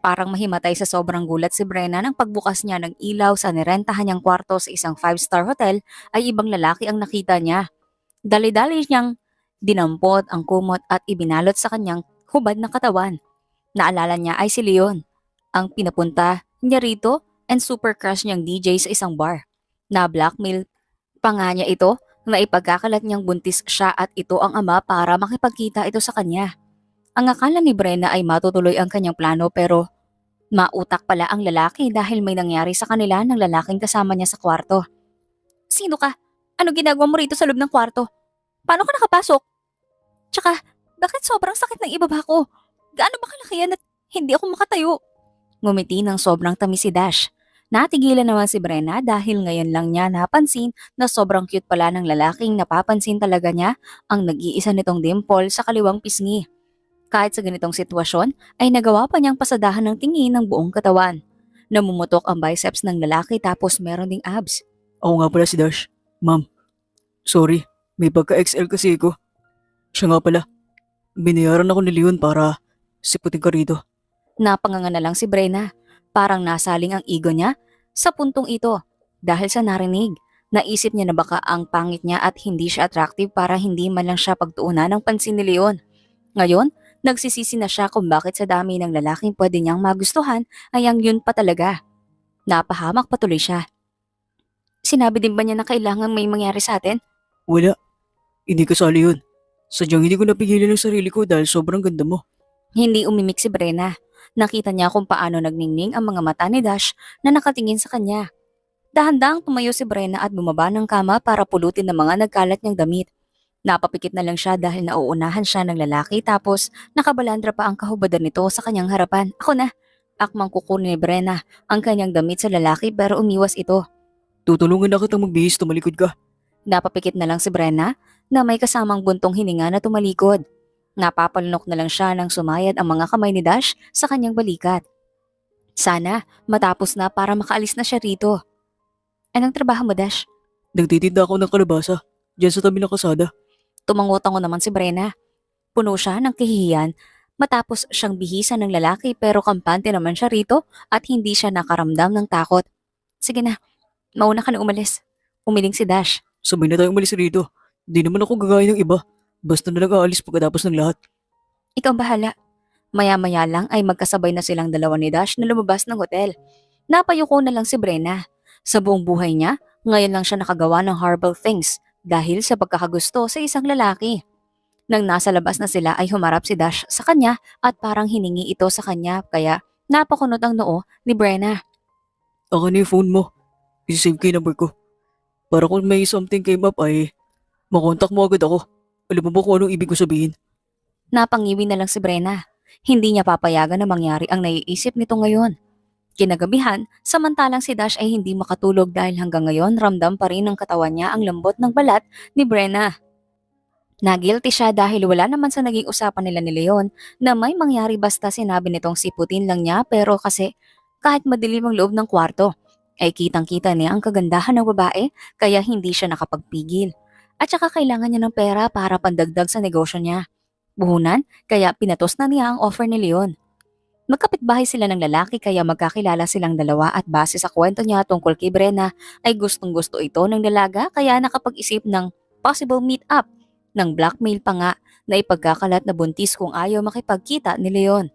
Parang mahimatay sa sobrang gulat si Brenna nang pagbukas niya ng ilaw sa nirentahan niyang kwarto sa isang five-star hotel ay ibang lalaki ang nakita niya. Dali-dali niyang dinampot ang kumot at ibinalot sa kanyang hubad na katawan. Naalala niya ay si Leon, ang pinapunta niya rito and super crush niyang DJ sa isang bar. Na-blackmail pa nga niya ito na ipagkakalat niyang buntis siya at ito ang ama para makipagkita ito sa kanya. Ang akala ni Brenna ay matutuloy ang kanyang plano pero mautak pala ang lalaki dahil may nangyari sa kanila ng lalaking kasama niya sa kwarto. Sino ka? Ano ginagawa mo rito sa loob ng kwarto? Paano ka nakapasok? Tsaka, bakit sobrang sakit ng ibaba ko? Gaano ba kalaki yan at hindi ako makatayo? Ngumiti ng sobrang tamis si Dash. Natigilan naman si Brenna dahil ngayon lang niya napansin na sobrang cute pala ng lalaking napapansin talaga niya ang nag-iisa nitong dimple sa kaliwang pisngi. Kahit sa ganitong sitwasyon ay nagawa pa niyang pasadahan ng tingin ng buong katawan. Namumutok ang biceps ng lalaki tapos meron ding abs. Ako nga pala si Dash. Ma'am, sorry. May pagka-XL kasi ko. Siya nga pala. Binayaran ako ni Leon para siputin ka rito. Napanganga na lang si Brenna. Parang nasaling ang ego niya sa puntong ito dahil sa narinig. Naisip niya na baka ang pangit niya at hindi siya attractive para hindi man lang siya pagtuunan ng pansin ni Leon. Ngayon, nagsisisi na siya kung bakit sa dami ng lalaking pwede niyang magustuhan ay ang yun pa talaga. Napahamak patuloy siya. Sinabi din ba niya na kailangan may mangyari sa atin? Wala. Hindi kasali yun. Sadyang hindi ko napigilan ang sarili ko dahil sobrang ganda mo. Hindi umimik si Brenna. Nakita niya kung paano nagningning ang mga mata ni Dash na nakatingin sa kanya. Dahan-dahang tumayo si Brenna at bumaba ng kama para pulutin ng mga nagkalat niyang damit. Napapikit na lang siya dahil nauunahan siya ng lalaki tapos nakabalandra pa ang kahubadan nito sa kanyang harapan. Ako na! Akmang kukunin ni Brenna ang kanyang damit sa lalaki pero umiwas ito. Tutulungan na kitang magbihis, tumalikod ka. Napapikit na lang si Brenna na may kasamang buntong hininga na tumalikod. Napapalunok na lang siya nang sumayad ang mga kamay ni Dash sa kanyang balikat. Sana matapos na para makaalis na siya rito. Anong trabaho mo, Dash? Nagtitinda ako ng kalabasa. Diyan sa tabi ng kasada. Tumango-tango naman si Brenna. Puno siya ng kahihiyan matapos siyang bihisan ng lalaki pero kampante naman siya rito at hindi siya nakaramdam ng takot. Sige na, mauna ka na umalis. Umiling si Dash. Sabay na tayo umalis rito. Di naman ako gagaya ng iba. Basta na lang aalis pagkatapos ng lahat. Ikaw ang bahala. Maya-maya lang ay magkasabay na silang dalawa ni Dash na lumabas ng hotel. Napayuko na lang si Brenna. Sa buong buhay niya, ngayon lang siya nakagawa ng horrible things dahil sa pagkakagusto sa isang lalaki. Nang nasa labas na sila ay humarap si Dash sa kanya at parang hiningi ito sa kanya kaya napakunot ang noo ni Brenna. Ako na yung phone mo. Isisave ko yung number ko. Para kung may something came up ay makontak mo agad ako. Alam mo ba kung anong ibig ko sabihin? Napangiwi na lang si Brenna. Hindi niya papayagan na mangyari ang naiisip nito ngayon. Kinagabihan, samantalang si Dash ay hindi makatulog dahil hanggang ngayon ramdam pa rin ng katawan niya ang lambot ng balat ni Brenna. Nagilty siya dahil wala naman sa naging usapan nila ni Leon na may mangyari basta sinabi nitong siputin lang niya pero kasi kahit madilim ang loob ng kwarto ay kitang-kita niya ang kagandahan ng babae kaya hindi siya nakapagpigil. At saka kailangan niya ng pera para pandagdag sa negosyo niya. Buhunan kaya pinatos na niya ang offer ni Leon. Magkapitbahay sila ng lalaki kaya magkakilala silang dalawa at base sa kwento niya tungkol kay Brenna ay gustong-gusto ito ng dalaga kaya nakapag-isip ng possible meet-up ng blackmail pa nga na ipagkakalat na buntis kung ayaw makipagkita ni Leon.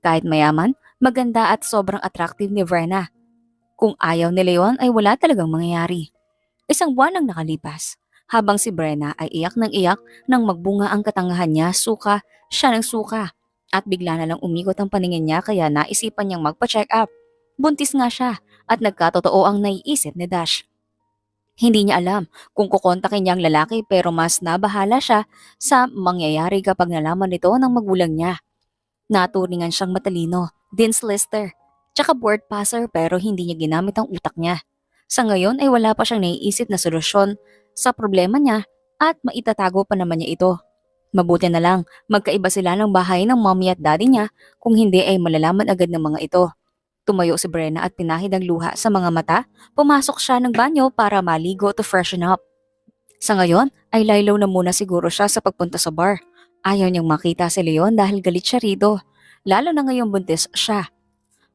Kahit mayaman, maganda at sobrang attractive ni Brenna. Kung ayaw ni Leon ay wala talagang mangyayari. Isang buwan ang nakalipas. Habang si Brenna ay iyak ng iyak nang magbunga ang katangahan niya, suka siya ng suka. At bigla na lang umikot ang paningin niya kaya naisipan niyang magpa-check up. Buntis nga siya at nagkatotoo ang naiisip ni Dash. Hindi niya alam kung kukontakin niya ang lalaki pero mas nabahala siya sa mangyayari kapag nalaman nito ng magulang niya. Naturingan siyang matalino, Dean's Lister, tsaka board passer pero hindi niya ginamit ang utak niya. Sa ngayon ay wala pa siyang naiisip na solusyon sa problema niya at maitatago pa naman niya ito. Mabuti na lang, magkaiba sila ng bahay ng mommy at daddy niya kung hindi ay malalaman agad ng mga ito. Tumayo si Brenna at pinahid ang luha sa mga mata, pumasok siya ng banyo para maligo to freshen up. Sa ngayon ay laylaw na muna siguro siya sa pagpunta sa bar. Ayaw niyang makita si Leon dahil galit siya rito, lalo na ngayong buntis siya.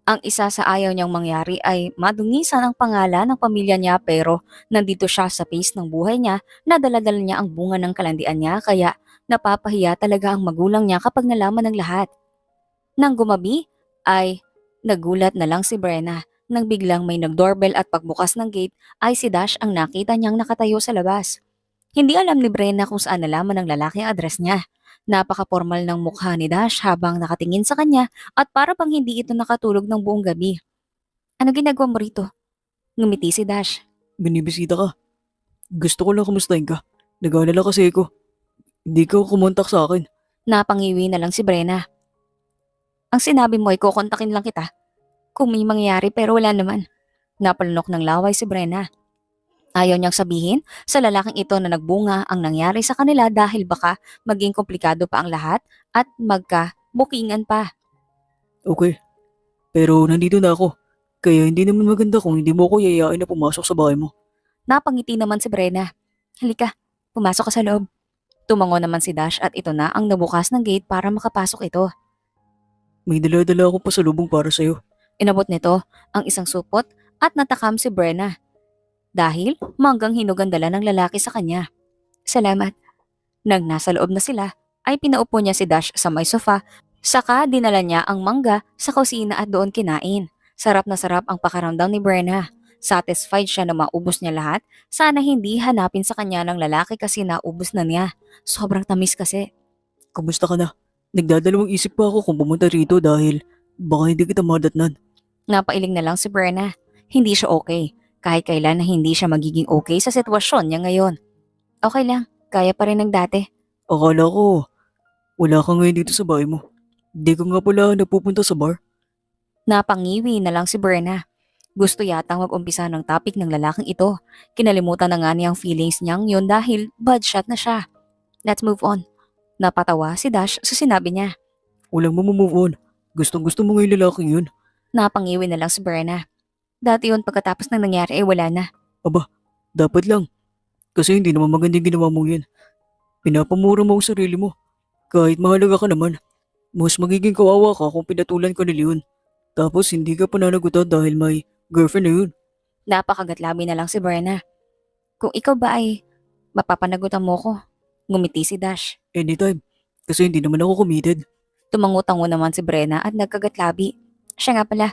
Ang isa sa ayaw niyang mangyari ay madungisan ang pangalan ng pamilya niya pero nandito siya sa pace ng buhay niya na dala-dala niya ang bunga ng kalandian niya kaya napapahiya talaga ang magulang niya kapag nalaman ng lahat. Nang gumabi ay nagulat na lang si Brenna nang biglang may nagdoorbell at pagbukas ng gate ay si Dash ang nakita niyang nakatayo sa labas. Hindi alam ni Brenna kung saan nalaman ng lalaki ang address niya. Napaka-formal ng mukha ni Dash habang nakatingin sa kanya at para bang hindi ito nakatulog ng buong gabi. Ano ginagawa mo rito? Ngumiti si Dash. Binibisita ka. Gusto ko lang kumustahin ka. Nag-aalala kasi ako. Hindi ka kumontak sa akin. Napangiwi na lang si Brenna. Ang sinabi mo ay kukontakin lang kita. Kung may mangyayari pero wala naman. Napalunok ng laway si Brenna. Ayaw niyang sabihin sa lalaking ito na nagbunga ang nangyari sa kanila dahil baka maging komplikado pa ang lahat at magka-bukingan pa. Okay. Pero nandito na ako. Kaya hindi naman maganda kung hindi mo ako yayain na pumasok sa bahay mo. Napangiti naman si Brenna. Halika, pumasok ka sa loob. Tumango naman si Dash at ito na ang nabukas ng gate para makapasok ito. May dala-dala akong pasalubong para sa'yo. Inabot nito ang isang supot at natakam si Brenna dahil manggang hinog ang dala ng lalaki sa kanya. Salamat. Nang nasa loob na sila, ay pinaupo niya si Dash sa may sofa, saka dinala niya ang mangga sa kusina at doon kinain. Sarap na sarap ang pakaramdam ni Brenna. Satisfied siya na maubos niya lahat. Sana hindi hanapin sa kanya ng lalaki kasi naubos na niya. Sobrang tamis kasi. Kumusta ka na? Nagdadalawang isip pa ako kung pumunta rito dahil baka hindi kita madatnan. Napailing na lang si Brenna. Hindi siya okay. Kahit kailan na hindi siya magiging okay sa sitwasyon niya ngayon. Okay lang. Kaya pa rin ng dati. Akala ko, wala ka ngayon dito sa bahay mo. Hindi ka nga pala napupunta sa bar. Napangiwi na lang si Brenna. Gusto yatang mag-umpisa ng topic ng lalaking ito. Kinalimutan na nga niyang feelings niyang yun dahil bad shot na siya. Let's move on. Napatawa si Dash sa sinabi niya. Walang mamamove on. Gustong gusto mo ngayon lalaking yun. Napangiwi na lang si Brenna. Dati yun pagkatapos ng nangyari ay wala na. Aba, dapat lang. Kasi hindi naman magandang ginawa mo yan. Pinapamura mo ang sarili mo. Kahit mahalaga ka naman, mas magiging kawawa ka kung pinatulan ka ni Leon. Tapos hindi ka pananagutan dahil may girlfriend na yun. Napakagatlabi na lang si Brenna. Kung ikaw ba ay mapapanagutan mo ko, ngumiti si Dash. Anytime. Kasi hindi naman ako committed. Tumango-tango naman si Brenna at nagkagatlabi. Siya nga pala,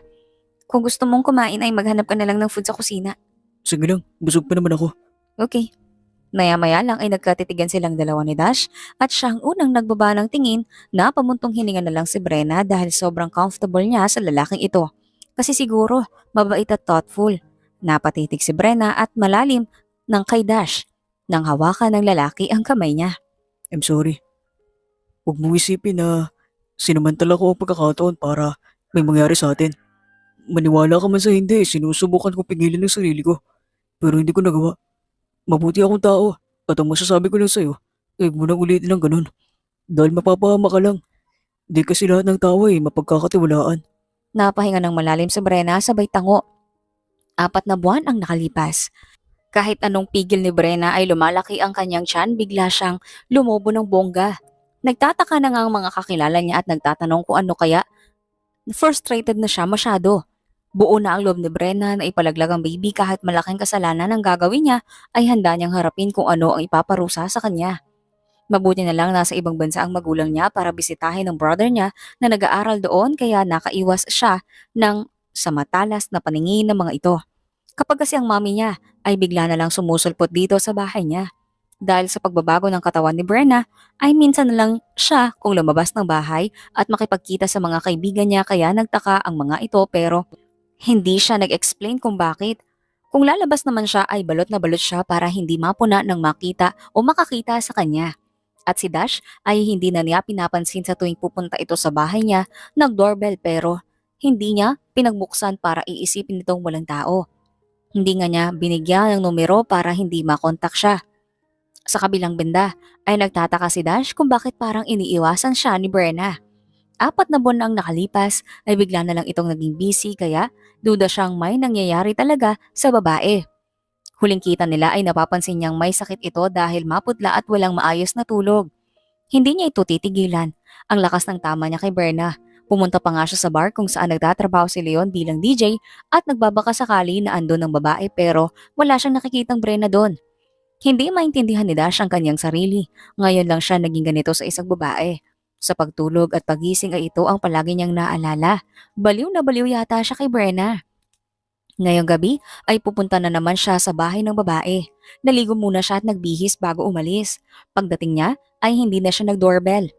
kung gusto mong kumain ay maghanap ka na lang ng food sa kusina. Sige lang, busog pa naman ako. Okay. Maya-maya lang ay nagkatitigan silang dalawa ni Dash at siya ang unang nagbaba ng tingin na pamuntong hininga na lang si Brenna dahil sobrang comfortable niya sa lalaking ito. Kasi siguro, mabait at thoughtful. Napatitig si Brenna at malalim ng kay Dash nang hawakan ng lalaki ang kamay niya. I'm sorry. Huwag mong isipin na sinamantala ko ang pagkakataon para may mangyari sa atin. Maniwala ka man sa hindi, sinusubukan kong pigilan ang sarili ko. Pero hindi ko nagawa. Mabuti akong tao at ang masasabi ko lang sa'yo, huwag mo nang ulitin ng ganun. Dahil mapapahama ka lang. Di kasi lahat ng tao ay mapagkakatiwalaan. Napahinga ng malalim si Brenna sabay tango. 4 na buwan ang nakalipas. Kahit anong pigil ni Brenna ay lumalaki ang kanyang tiyan, bigla siyang lumobo ng bongga. Nagtataka na nga ang mga kakilala niya at nagtatanong kung ano kaya. Frustrated na siya masyado. Buo na ang loob ni Brenna na ipalaglag ang baby kahit malaking kasalanan ang gagawin niya ay handa niyang harapin kung ano ang ipaparusa sa kanya. Mabuti na lang nasa ibang bansa ang magulang niya para bisitahin ng brother niya na nag-aaral doon kaya nakaiwas siya ng sa matalas na paningin ng mga ito. Kapag kasi ang mami niya ay bigla na lang sumusulpot dito sa bahay niya. Dahil sa pagbabago ng katawan ni Brenna ay minsan na lang siya kung lumabas ng bahay at makipagkita sa mga kaibigan niya kaya nagtaka ang mga ito pero hindi siya nag-explain kung bakit. Kung lalabas naman siya ay balot na balot siya para hindi mapuna ng makita o makakita sa kanya. At si Dash ay hindi na niya pinapansin sa tuwing pupunta ito sa bahay niya, nag-doorbell pero hindi niya pinagbuksan para iisipin nitong walang tao. Hindi nga niya binigyan ng numero para hindi makontak siya. Sa kabilang banda ay nagtataka si Dash kung bakit parang iniiwasan siya ni Brenna. 4 na buwan na ang nakalipas ay bigla na lang itong naging busy kaya duda siyang may nangyayari talaga sa babae. Huling kita nila ay napapansin niyang may sakit ito dahil maputla at walang maayos na tulog. Hindi niya ito titigilan. Ang lakas ng tama niya kay Berna. Pumunta pa nga siya sa bar kung saan nagtatrabaho si Leon bilang DJ at nagbabaka sakali na andon ng babae pero wala siyang nakikitang Brenna doon. Hindi maintindihan ni Dash ang kanyang sarili. Ngayon lang siya naging ganito sa isang babae. Sa pagtulog at pagising ay ito ang palagi niyang naalala. Baliw na baliw yata siya kay Brenna. Ngayong gabi ay pupunta na naman siya sa bahay ng babae. Naligo muna siya at nagbihis bago umalis. Pagdating niya ay hindi na siya nag-doorbell.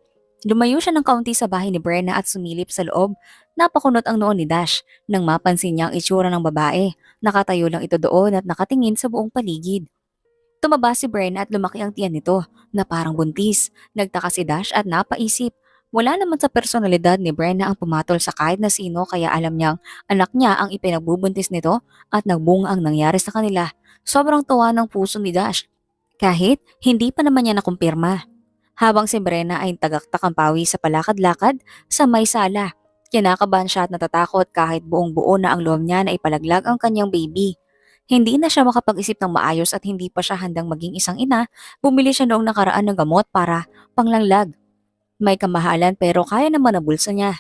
Lumayo siya ng kaunti sa bahay ni Brenna at sumilip sa loob. Napakunot ang noon ni Dash nang mapansin niya ang itsura ng babae. Nakatayo lang ito doon at nakatingin sa buong paligid. Tumaba si Brenna at lumaki ang tiyan nito na parang buntis. Nagtaka si Dash at napaisip. Wala naman sa personalidad ni Brenna ang pumatol sa kahit na sino kaya alam niyang anak niya ang ipinagbubuntis nito at nagbunga ang nangyari sa kanila. Sobrang tuwa ng puso ni Dash kahit hindi pa naman niya nakumpirma. Habang si Brenna ay tagaktak ang pawi sa palakad-lakad sa may sala. Kinakabahan siya at natatakot kahit buong buo na ang loob niya na ipalaglag ang kanyang baby. Hindi na siya makapag-isip ng maayos at hindi pa siya handang maging isang ina, bumili siya noong nakaraan ng gamot para panglanglag. May kamahalan pero kaya naman ang bulsa niya.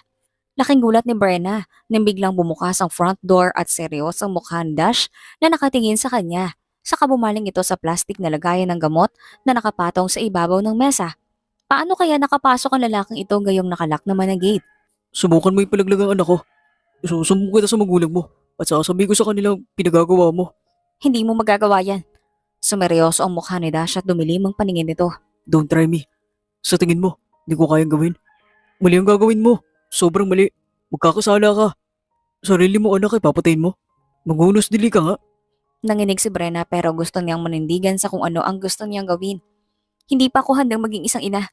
Laking gulat ni Brenna nang biglang bumukas ang front door at seryosong mukha ni Dash na nakatingin sa kanya. Saka bumaling ito sa plastic na lagayan ng gamot na nakapatong sa ibabaw ng mesa. Paano kaya nakapasok ang lalaking ito gayong nakalak naman ang gate? Subukan mo ipalaglag ang anak ko. Susumbong kita sa magulang mo at sasabihin ko sa kanilang pinagagawa mo. Hindi mo magagawa yan. Sumeryoso ang mukha ni Dash at dumilim ang paningin nito. Don't try me. Sa tingin mo, hindi ko kayang gawin. Mali ang gagawin mo. Sobrang mali. Magkakasala ka. Sarili mo anak ay papatayin mo. Maghunos dili ka nga. Nanginig si Brenna pero gusto niyang manindigan sa kung ano ang gusto niyang gawin. Hindi pa ako handang maging isang ina.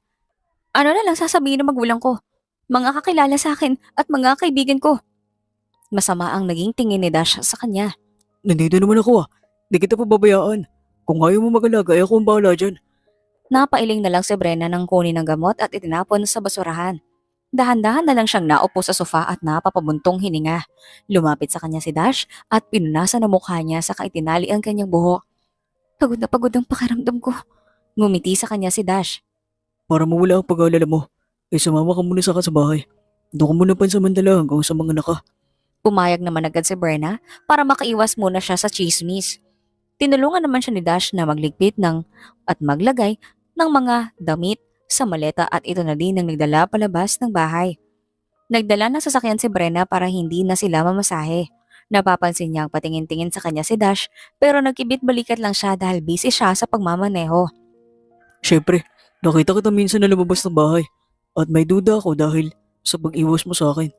Ano na lang sasabihin ng magulang ko? Mga kakilala sa akin at mga kaibigan ko. Masama ang naging tingin ni Dash sa kanya. Nandito naman ako ah. Di kita pababayaan. Kung ayaw mo mag-alaga ay ako ang bahala dyan. Napailing na lang si Brenna ng kunin ng gamot at itinapon sa basurahan. Dahan-dahan na lang siyang naupo sa sofa at napapabuntong hininga. Lumapit sa kanya si Dash at pinunasan ang mukha niya sa kaitinali ang kanyang buhok. Pagod ang pakiramdam ko. Ngumiti sa kanya si Dash. Para mawala ang pag-aalala mo, ay sumama ka muna sa akin sa bahay. Doon ka muna pansamantala hanggang sa mga anak ka. Pumayag naman agad si Brenna para makaiwas muna siya sa chismis. Tinulungan naman siya ni Dash na magligpit at maglagay ng mga damit sa maleta at ito na din ang nagdala palabas ng bahay. Nagdala ng sasakyan si Brenna para hindi na sila mamasahe. Napapansin niyang patingin-tingin sa kanya si Dash pero nagkibit balikat lang siya dahil busy siya sa pagmamaneho. Siyempre, nakita kita minsan na lumabas ng bahay. At may duda ako dahil sa pag-iwas mo sa akin.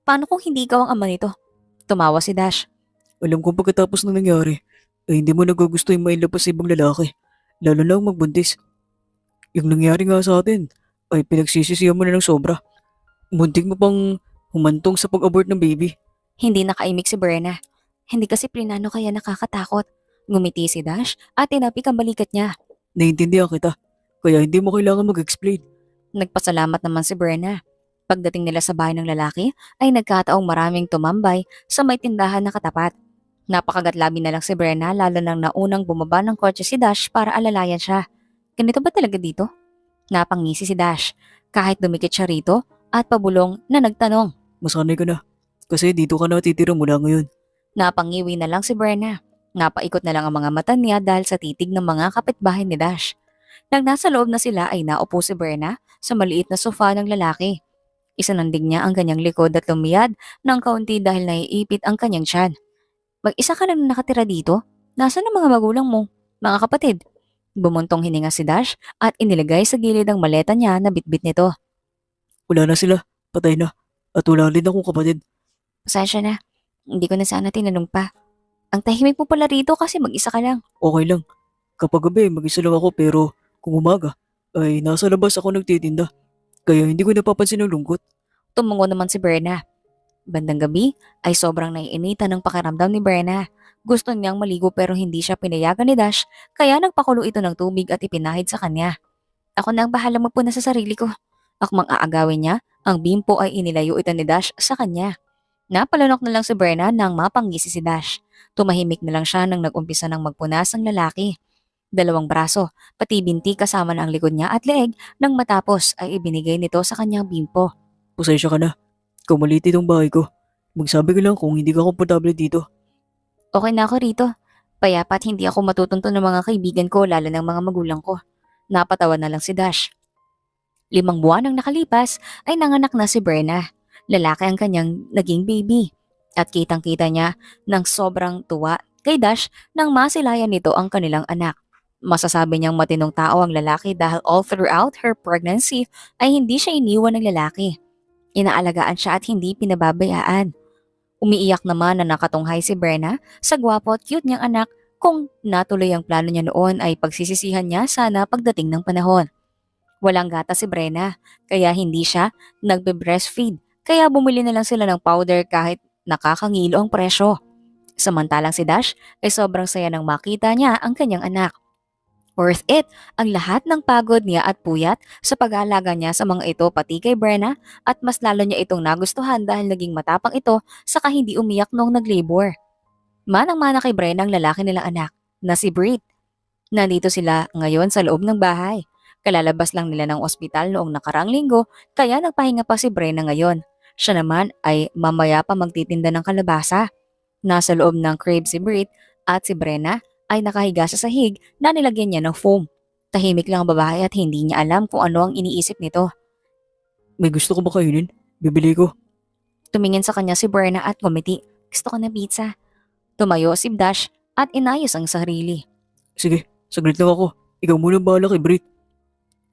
Paano kung hindi ikaw ang ama nito? Tumawa si Dash. Alam kong pagkatapos ng nangyari, ay hindi mo nagugusto yung mailabas sa ibang lalaki. Lalo na ang magbuntis. Yung nangyari nga sa atin, ay pinagsisisihan mo na ng sobra. Muntik mo pang humantong sa pag-abort ng baby. Hindi nakaimik si Brenna. Hindi kasi plinano kaya nakakatakot. Ngumiti si Dash at tinapik ang balikat niya. Naiintindihan kita, kaya hindi mo kailangan mag-explain. Nagpasalamat naman si Brenna. Pagdating nila sa bahay ng lalaki ay nagkataong maraming tumambay sa may tindahan na katapat. Napakagatlabi na lang si Brenna lalo nang naunang bumaba ng kotse si Dash para alalayan siya. Ganito ba talaga dito? Napangisi si Dash kahit dumikit siya rito at pabulong na nagtanong. Masanay ka na, kasi dito ka na titira mula ngayon. Napangiwi na lang si Brenna. Napaikot na lang ang mga mata niya dahil sa titig ng mga kapitbahay ni Dash. Nang nasa loob na sila ay naupo si Brenna sa maliit na sofa ng lalaki. Isanandig niya ang kanyang likod at lumiyad ng kaunti dahil naiipit ang kanyang tiyan. Mag-isa ka lang nakatira dito? Nasaan ang mga magulang mo? Mga kapatid? Bumuntong hininga si Dash at inilagay sa gilid ang maleta niya na bitbit nito. Wala na sila, patay na. At wala rin akong kapatid. Pasensya na. Hindi ko na sana tinanong pa. Ang tahimik mo pala rito kasi mag-isa ka lang. Okay lang. Kapag gabi, mag-isa lang ako pero kung umaga, ay nasa labas ako nagtitinda. Kaya hindi ko napapansin ang lungkot. Tumungo naman si Brenna. Bandang gabi ay sobrang naiinitan ng pakiramdam ni Brenna. Gusto niyang maligo pero hindi siya pinayagan ni Dash kaya nagpakulo ito ng tubig at ipinahid sa kanya. Ako na ang bahala magpuna sa sarili ko. Akmang aagawin niya, ang bimpo ay inilayo ito ni Dash sa kanya. Napalunok na lang si Brenna nang mapanggisi si Dash. Tumahimik na lang siya nang nag-umpisa ng magpunas ang lalaki. 2 braso, pati binti kasama na ang likod niya at leeg nang matapos ay ibinigay nito sa kanyang bimpo. Pasensya ka na. Kung maliit itong bahay ko, magsabi ka lang kung hindi ka komportable dito. Okay na ako rito. Payapat hindi ako matutunto ng mga kaibigan ko lalo ng mga magulang ko. Napatawa na lang si Dash. 5 buwan ang nakalipas ay nanganak na si Brenna. Lalaki ang kanyang naging baby. At kitang-kita niya ng sobrang tuwa kay Dash nang masilayan nito ang kanilang anak. Masasabi niyang matinong tao ang lalaki dahil all throughout her pregnancy ay hindi siya iniwan ng lalaki. Inaalagaan siya at hindi pinababayaan. Umiiyak naman na nakatunghay si Brenna sa gwapo at cute niyang anak kung natuloy ang plano niya noon ay pagsisisihan niya sana pagdating ng panahon. Walang gata si Brenna kaya hindi siya nagbe-breastfeed kaya bumili na lang sila ng powder kahit nakakangilo ang presyo. Samantalang si Dash ay sobrang saya nang makita niya ang kanyang anak. Worth it ang lahat ng pagod niya at puyat sa pag-aalaga niya sa mga ito pati kay Brenna at mas lalo niya itong nagustuhan dahil naging matapang ito saka hindi umiyak noong nag-labor. Manang-mana kay Brenna ang lalaki nilang anak na si Brit. Nandito sila ngayon sa loob ng bahay. Kalalabas lang nila ng ospital noong nakaraang linggo kaya nagpahinga pa si Brenna ngayon. Siya naman ay mamaya pa magtitinda ng kalabasa. Nasa loob ng crib si Brit at si Brenna ay nakahiga sa sahig na nilagyan niya ng foam. Tahimik lang ang babae at hindi niya alam kung ano ang iniisip nito. May gusto ko ba kainin? Bibili ko. Tumingin sa kanya si Brenna at ngumiti. Gusto ko na pizza. Tumayo si Dash at inayos ang sarili. Sige, saglit lang ako. Ikaw muna bahala kay Brit.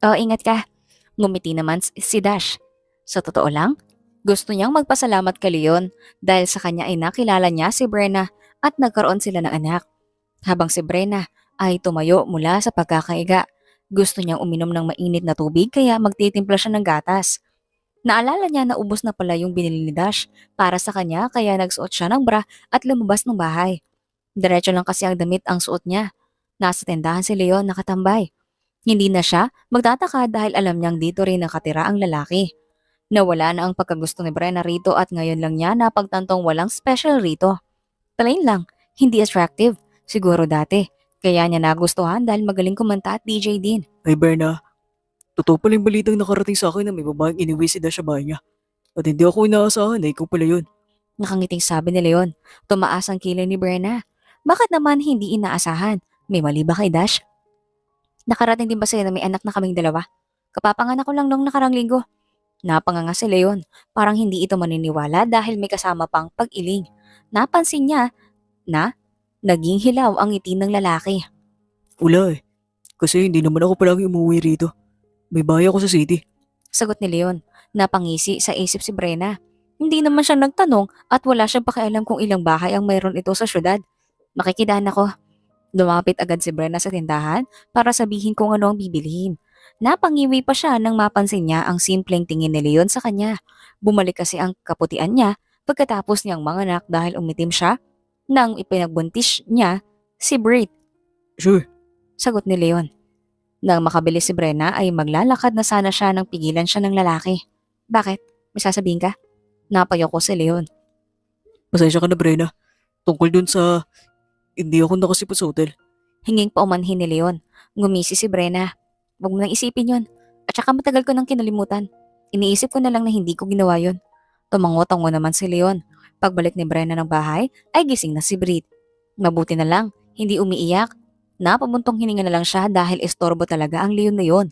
Oh, ingat ka. Ngumiti naman si Dash. Sa totoo lang, gusto niyang magpasalamat kay Leon dahil sa kanya ay nakilala niya si Brenna at nagkaroon sila ng anak. Habang si Brenna ay tumayo mula sa pagkakaiga. Gusto niyang uminom ng mainit na tubig kaya magtitimpla siya ng gatas. Naalala niya na ubos na pala yung binili ni Dash para sa kanya kaya nagsuot siya ng bra at lumabas ng bahay. Diretso lang kasi ang damit ang suot niya. Nasa tindahan si Leon nakatambay. Hindi na siya magtataka dahil alam niyang dito rin nakatira ang lalaki. Nawala na ang pagkagusto ni Brenna rito at ngayon lang niya napagtantong walang special rito. Plain lang, hindi attractive. Siguro dati. Kaya niya nagustuhan dahil magaling kumanta at DJ din. Ay Berna, totoo pala yung balitang nakarating sa akin na may babaeng iniwi si Dash sa bahay niya. At hindi ako inaasahan na ikaw pala yun. Nakangiting sabi ni Leon. Tumaas ang kilay ni Brenna. Bakit naman hindi inaasahan? May mali ba kay Dash? Nakarating din ba sa'yo na may anak na kaming dalawa? Kapapanganak ko lang nung nakarang linggo. Napanganga si Leon. Parang hindi ito maniniwala dahil may kasama pang pag-iling. Napansin niya na naging hilaw ang ngiti ng lalaki. Wala eh. Kasi hindi naman ako palagi umuwi rito. May bahay ako sa city. Sagot ni Leon. Napangisi sa isip si Brenna. Hindi naman siya nagtanong at wala siyang pakialam kung ilang bahay ang mayroon ito sa syudad. Makikidaan ako. Lumapit agad si Brenna sa tindahan para sabihin kung ano ang bibilihin. Napangiwi pa siya nang mapansin niya ang simpleng tingin ni Leon sa kanya. Bumalik kasi ang kaputian niya pagkatapos niyang manganak dahil umitim siya nang ipinagbuntis niya si Brit. Sure. Sagot ni Leon. Nang makabili si Brenna ay maglalakad na sana siya nang pigilan siya ng lalaki. Bakit? May sasabihin ka? Napayo ko si Leon. Pasensya ka na Brenna. Tungkol dun sa hindi ako nakasipot sa hotel. Hinging paumanhin ni Leon. Ngumisi si Brenna. Huwag mo nang isipin yun. At saka matagal ko nang kinalimutan. Iniisip ko na lang na hindi ko ginawa yun. Tumango-tango naman si Leon. Pagbalik ni Brenna ng bahay ay gising na si Brit. Mabuti na lang, hindi umiiyak. Napabuntong hininga na lang siya dahil estorbo talaga ang Leon na yun.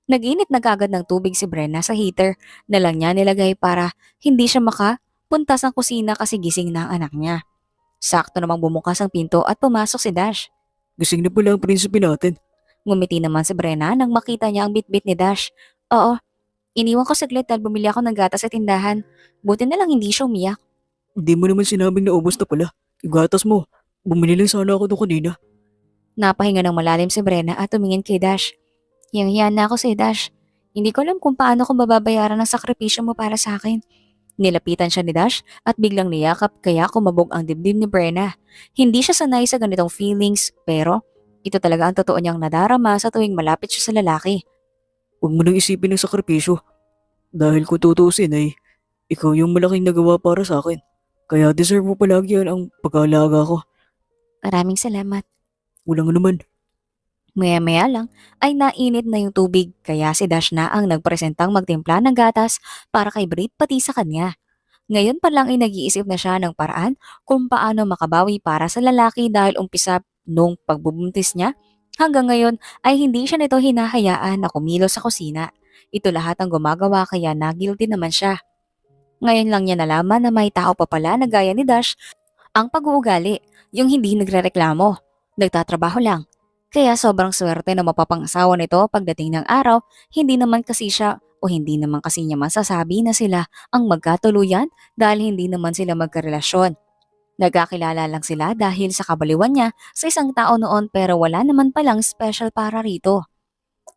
Nag-init na kagad ng tubig si Brenna sa heater na lang niya nilagay para hindi siya makapunta sa kusina kasi gising na ang anak niya. Sakto namang bumukas ang pinto at pumasok si Dash. Gising na pala ang prinsipe natin. Ngumiti naman si Brenna nang makita niya ang bitbit ni Dash. Oo, iniwan ko saglit dahil bumili ako ng gatas sa tindahan. Buti na lang hindi siya umiyak. Hindi mo naman sinabing na ubos na pala. Yung gatas mo. Bumili lang sana ako doon kanina. Napahinga ng malalim si Brenna at tumingin kay Dash. Hiyang-hiya na ako si Dash. Hindi ko alam kung paano ko mababayaran ang sakripisyo mo para sa akin. Nilapitan siya ni Dash at biglang niyakap kaya kumabog ang dibdib ni Brenna. Hindi siya sanay sa ganitong feelings pero ito talaga ang totoo niyang nadarama sa tuwing malapit siya sa lalaki. Huwag mo nang isipin ng sakripisyo. Dahil kung tutuusin ay ikaw yung malaking nagawa para sa akin. Kaya deserve mo palagi yan ang pag-aalaga ko. Maraming salamat. Walang naman. Maya-maya lang ay nainit na yung tubig kaya si Dash na ang nagpresentang magtimpla ng gatas para kay Brit pati sa kanya. Ngayon pa lang ay nag-iisip na siya ng paraan kung paano makabawi para sa lalaki dahil umpisa nung pagbubuntis niya hanggang ngayon ay hindi siya nito hinahayaan na kumilos sa kusina. Ito lahat ang gumagawa kaya na-guilty naman siya. Ngayon lang niya nalaman na may tao pa pala na gaya ni Dash ang pag-uugali, yung hindi nagrereklamo, nagtatrabaho lang. Kaya sobrang swerte na mapapangasawa nito pagdating ng araw, hindi naman kasi siya o hindi naman kasi niya masasabi na sila ang magkatuluyan dahil hindi naman sila magkarelasyon. Nagkakilala lang sila dahil sa kabaliwan niya sa isang tao noon pero wala naman palang special para rito.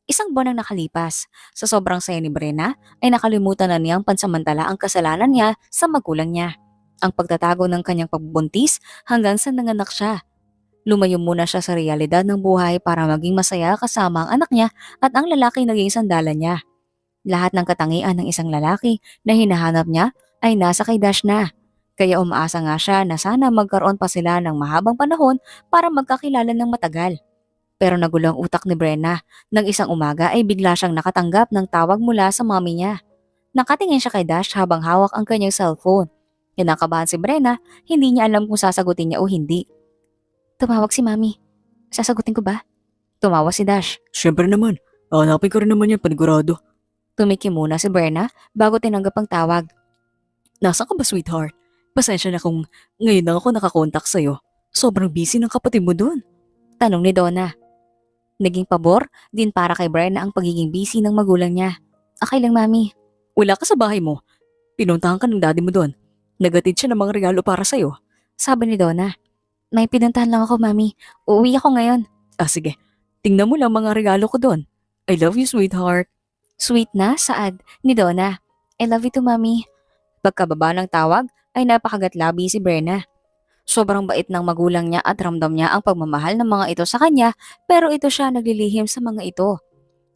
Isang buwan ang nakalipas. Sa sobrang saya ni Brenna ay nakalimutan na niyang pansamantala ang kasalanan niya sa magulang niya. Ang pagtatago ng kanyang pagbubuntis hanggang sa nanganak siya. Lumayo muna siya sa realidad ng buhay para maging masaya kasama ang anak niya at ang lalaki naging sandalan niya. Lahat ng katangian ng isang lalaki na hinahanap niya ay nasa kay Dash na. Kaya umaasa nga siya na sana magkaroon pa sila ng mahabang panahon para magkakilala ng matagal. Pero nagulo ang utak ni Brenna. Nang isang umaga ay bigla siyang nakatanggap ng tawag mula sa mommy niya. Nakatingin siya kay Dash habang hawak ang kanyang cellphone. Kinakabahan si Brenna, hindi niya alam kung sasagutin niya o hindi. Tumawag si mami. Sasagutin ko ba? Tumawa si Dash. Siyempre naman, hahanapin ko rin naman yan panigurado. Tumiki muna si Brenna bago tinanggap ang tawag. Nasaan ka ba, sweetheart? Pasensya na kung ngayon lang ako nakakontak sa'yo. Sobrang busy ng kapatid mo dun. Tanong ni Donna. Naging pabor din para kay Brenna ang pagiging busy ng magulang niya. Okay lang mami. Wala ka sa bahay mo. Pinuntahan ka ng daddy mo dun. Nagatid siya ng mga regalo para sa'yo. Sabi ni Donna. May pinuntahan lang ako mami. Uuwi ako ngayon. Ah sige, tingnan mo lang mga regalo ko dun. I love you, sweetheart. Sweet na saad ni Donna. I love you too mami. Pagkababa ng tawag ay napakagatlabi si Brenna. Sobrang bait ng magulang niya at ramdam niya ang pagmamahal ng mga ito sa kanya pero ito siya naglilihim sa mga ito.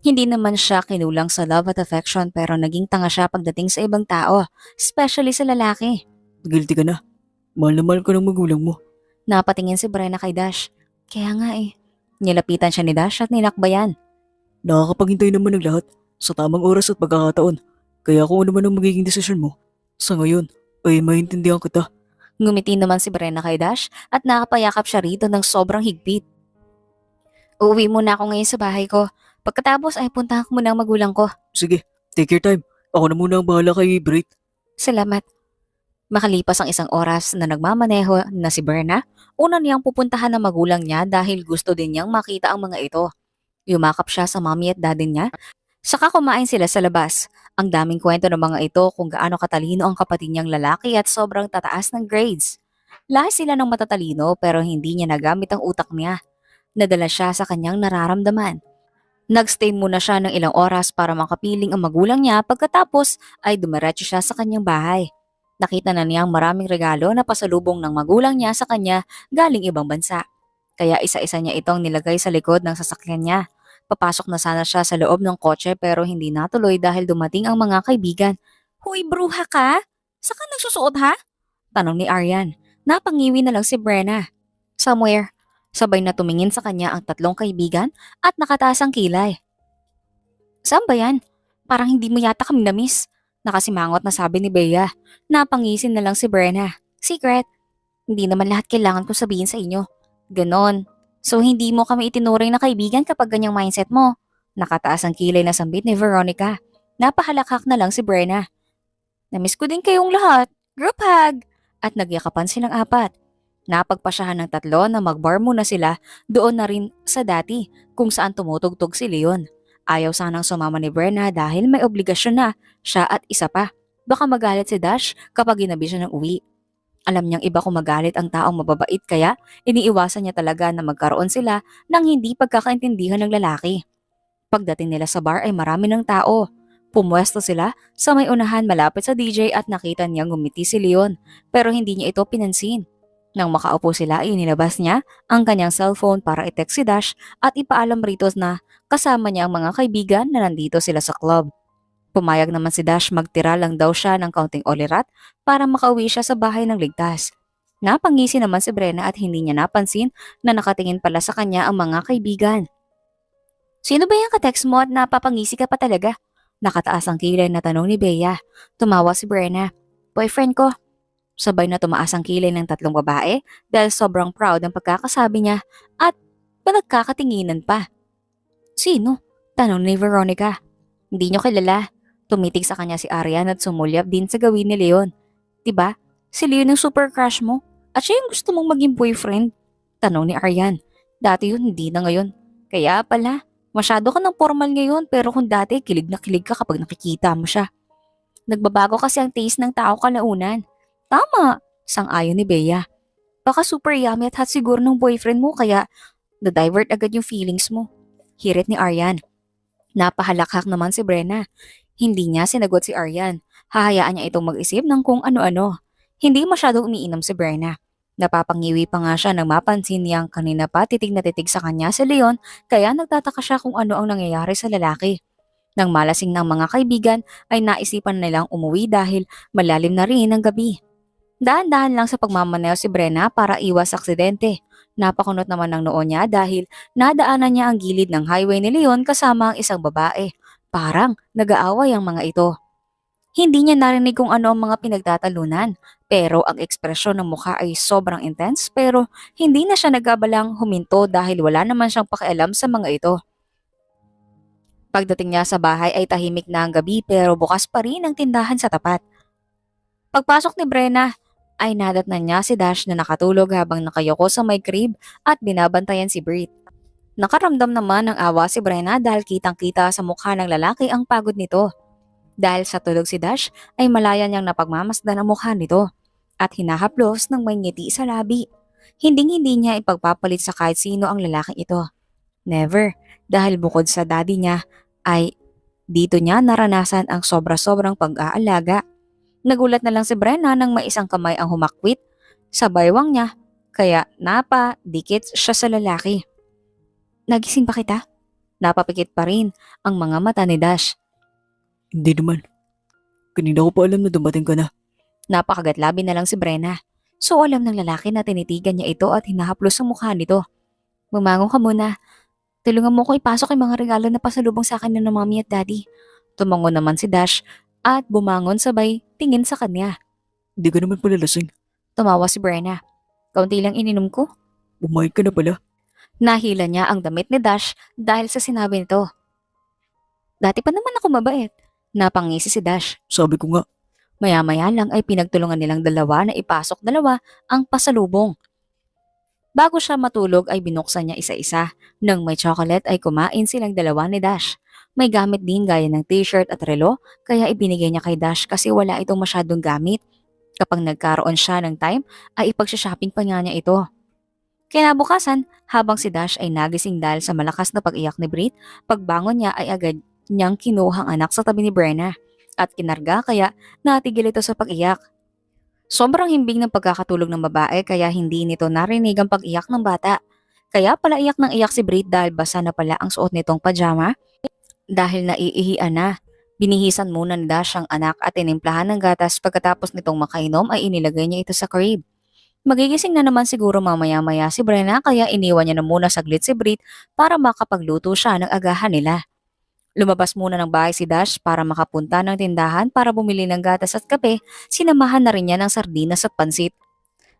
Hindi naman siya kinulang sa love at affection pero naging tanga siya pagdating sa ibang tao, especially sa lalaki. Guilty ka na. Mahal na mahal ko ng magulang mo. Napatingin si Brenna kay Dash. Kaya nga eh. Nilapitan siya ni Dash at ninakbayan. Nakakapaghintay naman ng lahat sa tamang oras at pagkakataon. Kaya kung ano man ang magiging desisyon mo, sa ngayon ay maintindihan kita. Ngumiti naman si Brenna kay Dash at nakapayakap siya rito ng sobrang higpit. Uuwi muna ako ngayon sa bahay ko. Pagkatapos ay puntahan ko muna ang magulang ko. Sige, take your time. Ako na muna ang bahala kay Brit. Salamat. Makalipas ang isang oras na nagmamaneho na si Berna, una niyang pupuntahan ng magulang niya dahil gusto din niyang makita ang mga ito. Yumakap siya sa mommy at daddy niya. Saka kumain sila sa labas. Ang daming kwento ng mga ito kung gaano katalino ang kapatid niyang lalaki at sobrang tataas ng grades. Lahat sila ng matatalino pero hindi niya nagamit ang utak niya. Nadala siya sa kanyang nararamdaman. Nagstay muna siya ng ilang oras para makapiling ang magulang niya pagkatapos ay dumiretso siya sa kanyang bahay. Nakita na niya ang maraming regalo na pasalubong ng magulang niya sa kanya galing ibang bansa. Kaya isa-isa niya itong nilagay sa likod ng sasakyan niya. Papasok na sana siya sa loob ng kotse pero hindi natuloy dahil dumating ang mga kaibigan. Huy, bruha ka? Saan ka nagsusuot ha? Tanong ni Aryan. Napangiwi na lang si Brenna. Somewhere. Sabay na tumingin sa kanya ang tatlong kaibigan at nakataas ang kilay. Saan ba yan? Parang hindi mo yata kami na-miss. Nakasimangot na sabi ni Bea. Napangisin na lang si Brenna. Secret. Hindi naman lahat kailangan ko sabihin sa inyo. Ganon. So hindi mo kami itinuring na kaibigan kapag ganyang mindset mo. Nakataas ang kilay na sambit ni Veronica. Napahalakhak na lang si Brenna. Namiss ko din kayong lahat. Group hug! At nagyakapan silang apat. Napagpasyahan ng tatlo na mag-bar muna sila doon na rin sa dati kung saan tumutugtog si Leon. Ayaw sanang sumama ni Brenna dahil may obligasyon na siya at isa pa. Baka magalit si Dash kapag ginabi siya ng uwi. Alam niyang iba kung magalit ang taong mababait kaya iniiwasan niya talaga na magkaroon sila ng hindi pagkakaintindihan ng lalaki. Pagdating nila sa bar ay marami ng tao. Pumwesto sila sa may unahan malapit sa DJ at nakita niyang ngumiti si Leon pero hindi niya ito pinansin. Nang makaupo sila ay inilabas niya ang kanyang cellphone para i-text si Dash at ipaalam rito na kasama niya ang mga kaibigan na nandito sila sa club. Pumayag naman si Dash magtira lang daw siya ng kaunting olirat para makauwi siya sa bahay ng ligtas. Napangisi naman si Brenna at hindi niya napansin na nakatingin pala sa kanya ang mga kaibigan. Sino ba yung ka-text mo at napapangisi ka pa talaga? Nakataas ang kilay na tanong ni Bea. Tumawa si Brenna. boyfriend ko. Sabay na tumaas ang kilay ng tatlong babae dahil sobrang proud ang pagkakasabi niya at pinagkakatinginan pa. Sino? Tanong ni Veronica. Hindi niyo kilala. Tumitig sa kanya si Aryan at sumulyap din sa gawin ni Leon. Diba? Si Leon yung super crush mo at siya yung gusto mong maging boyfriend. Tanong ni Aryan. Dati yun, hindi na ngayon. Kaya pala, masyado ka ng formal ngayon pero kung dati kilig na kilig ka kapag nakikita mo siya. Nagbabago kasi ang taste ng tao kalaunan. Tama, sang-ayon ni Bea. Baka super yummy at hot siguro ng boyfriend mo kaya na-divert agad yung feelings mo. Hirit ni Aryan. Napahalakhak naman si Brenna. Hindi niya sinagot si Aryan. Hahayaan niya itong mag-isip ng kung ano-ano. Hindi masyadong umiinom si Brenna. Napapangiwi pa nga siya nang mapansin niyang kanina pa titig na titig sa kanya si Leon kaya nagtataka siya kung ano ang nangyayari sa lalaki. Nang malasing ng mga kaibigan ay naisipan nilang umuwi dahil malalim na rin ang gabi. Dahan-dahan lang sa pagmamaneho si Brenna para iwas aksidente. Napakunot naman ng noo niya dahil nadaanan niya ang gilid ng highway ni Leon kasama ang isang babae. Parang nag-aaway ang mga ito. Hindi niya narinig kung ano ang mga pinagtatalunan, pero ang ekspresyon ng mukha ay sobrang intense pero hindi na siya nagabalang huminto dahil wala naman siyang pakialam sa mga ito. Pagdating niya sa bahay ay tahimik na ang gabi pero bukas pa rin ang tindahan sa tapat. Pagpasok ni Brenna ay nadatnan niya si Dash na nakatulog habang nakayoko sa may crib at binabantayan si Brit. Nakaramdam naman ng awa si Brenna dahil kitang-kita sa mukha ng lalaki ang pagod nito. Dahil sa tulog si Dash ay malaya niyang napagmamasdan ang mukha nito at hinahaplos ng may ngiti sa labi. Hinding-hindi niya ipagpapalit sa kahit sino ang lalaking ito. Never, dahil bukod sa daddy niya ay dito niya naranasan ang sobra-sobrang pag-aalaga. Nagulat na lang si Brenna nang may isang kamay ang humakwit sa baywang niya kaya dikit siya sa lalaki. Nagising pa kita? Napapikit pa rin ang mga mata ni Dash. Hindi naman. Kanina ko pa alam na dumating ka na. Napakagatlabi na lang si Brenna. So alam ng lalaki na tinitigan niya ito at hinahaplos ang mukha nito. Bumangon ka muna. Tulungan mo ko ipasok yung mga regalo na pasalubong sa akin ng mommy at daddy. Tumango naman si Dash at bumangon sabay tingin sa kanya. Hindi ka naman pala lasing. Tumawa si Brenna. Kaunti lang ininom ko. Bumayad ka na pala. Nahila niya ang damit ni Dash dahil sa sinabi nito. Dati pa naman ako mabait. Napangisi si Dash. Sabi ko nga, Maya-maya lang ay pinagtulungan nilang dalawa na ipasok dalawa ang pasalubong. Bago siya matulog ay binuksan niya isa-isa. Nang may chocolate ay kumain silang dalawa ni Dash. May gamit din gaya ng t-shirt at relo kaya ibinigay niya kay Dash kasi wala itong masyadong gamit. Kapag nagkaroon siya ng time ay ipagsha-shopping pa niya ito. Kinabukasan, habang si Dash ay nagising dahil sa malakas na pag-iyak ni Brit, pagbangon niya ay agad niyang kinuhang anak sa tabi ni Brenna at kinarga kaya natigil ito sa pag-iyak. Sobrang himbing ng pagkakatulog ng babae kaya hindi nito narinig ang pag-iyak ng bata. Kaya pala iyak ng iyak si Brit dahil basa na pala ang suot nitong pajama. Dahil naiihian na, binihisan muna ni Dash ang anak at tinimplahan ng gatas pagkatapos nitong makainom ay inilagay niya ito sa crib. Magigising na naman siguro mamaya-maya si Brenna kaya iniwan niya na muna saglit si Brit para makapagluto siya ng agahan nila. Lumabas muna ng bahay si Dash para makapunta ng tindahan para bumili ng gatas at kape, sinamahan na rin niya ng sardinas at pansit.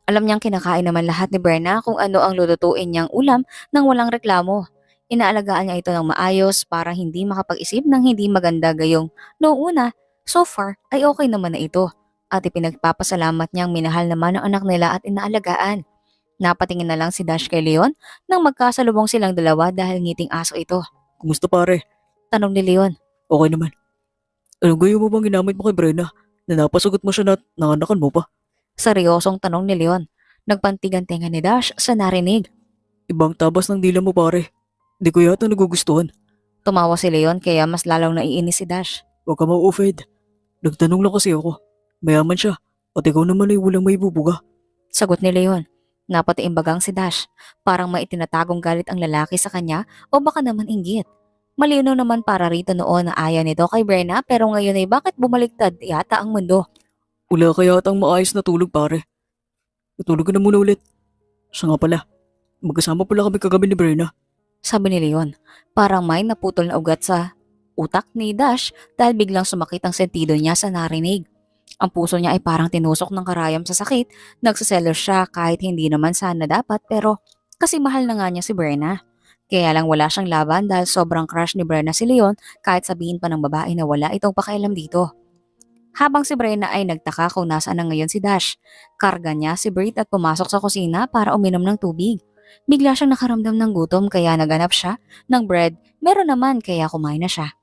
Alam niyang kinakain naman lahat ni Brenna kung ano ang lulutuin niyang ulam nang walang reklamo. Inaalagaan niya ito ng maayos para hindi makapag-isip ng hindi maganda gayong noong una, so far ay okay naman na ito. At ipinagpapasalamat niyang minahal naman ang anak nila at inaalagaan. Napatingin na lang si Dash kay Leon nang magkasalubong silang dalawa dahil ngiting aso ito. kumusta pare? Tanong ni Leon. Okay naman. Anong gayo mo bang ginamit mo kay Brenna? Na napasagot mo siya na nanganakan mo pa? Seryosong tanong ni Leon. Nagpantigan-tingan ni Dash sa narinig. Ibang tabas ng dila mo pare. Di ko yata nagugustuhan. Tumawa si Leon kaya mas lalong naiinis si Dash. Huwag ka ma-offend. Nagtanong lang kasi ako. Mayaman siya. At ikaw naman ay walang may bubuga. Sagot ni Leon. Napatiimbagang si Dash. Parang may itinatagong galit ang lalaki sa kanya o baka naman inggit. Malinaw naman para rito noon na ayaw nito kay Brenna pero ngayon ay bakit bumaliktad yata ang mundo. Wala ka yatang maayos na tulog pare. Matulog ka na muna ulit. Siya nga pala. Magkasama pala kami kagabi ni Brenna. Sabi ni Leon. Parang may naputol na ugat sa utak ni Dash dahil biglang sumakit ang sentido niya sa narinig. Ang puso niya ay parang tinusok ng karayom sa sakit, nagsiselos siya kahit hindi naman sana dapat pero kasi mahal na nga niya si Brenna. Kaya lang wala siyang laban dahil sobrang crush ni Brenna si Leon kahit sabihin pa ng babae na wala itong pakialam dito. Habang si Brenna ay nagtaka kung nasaan na ngayon si Dash, karga niya si Brit at pumasok sa kusina para uminom ng tubig. Bigla siyang nakaramdam ng gutom kaya naganap siya ng bread, meron naman kaya kumain na siya.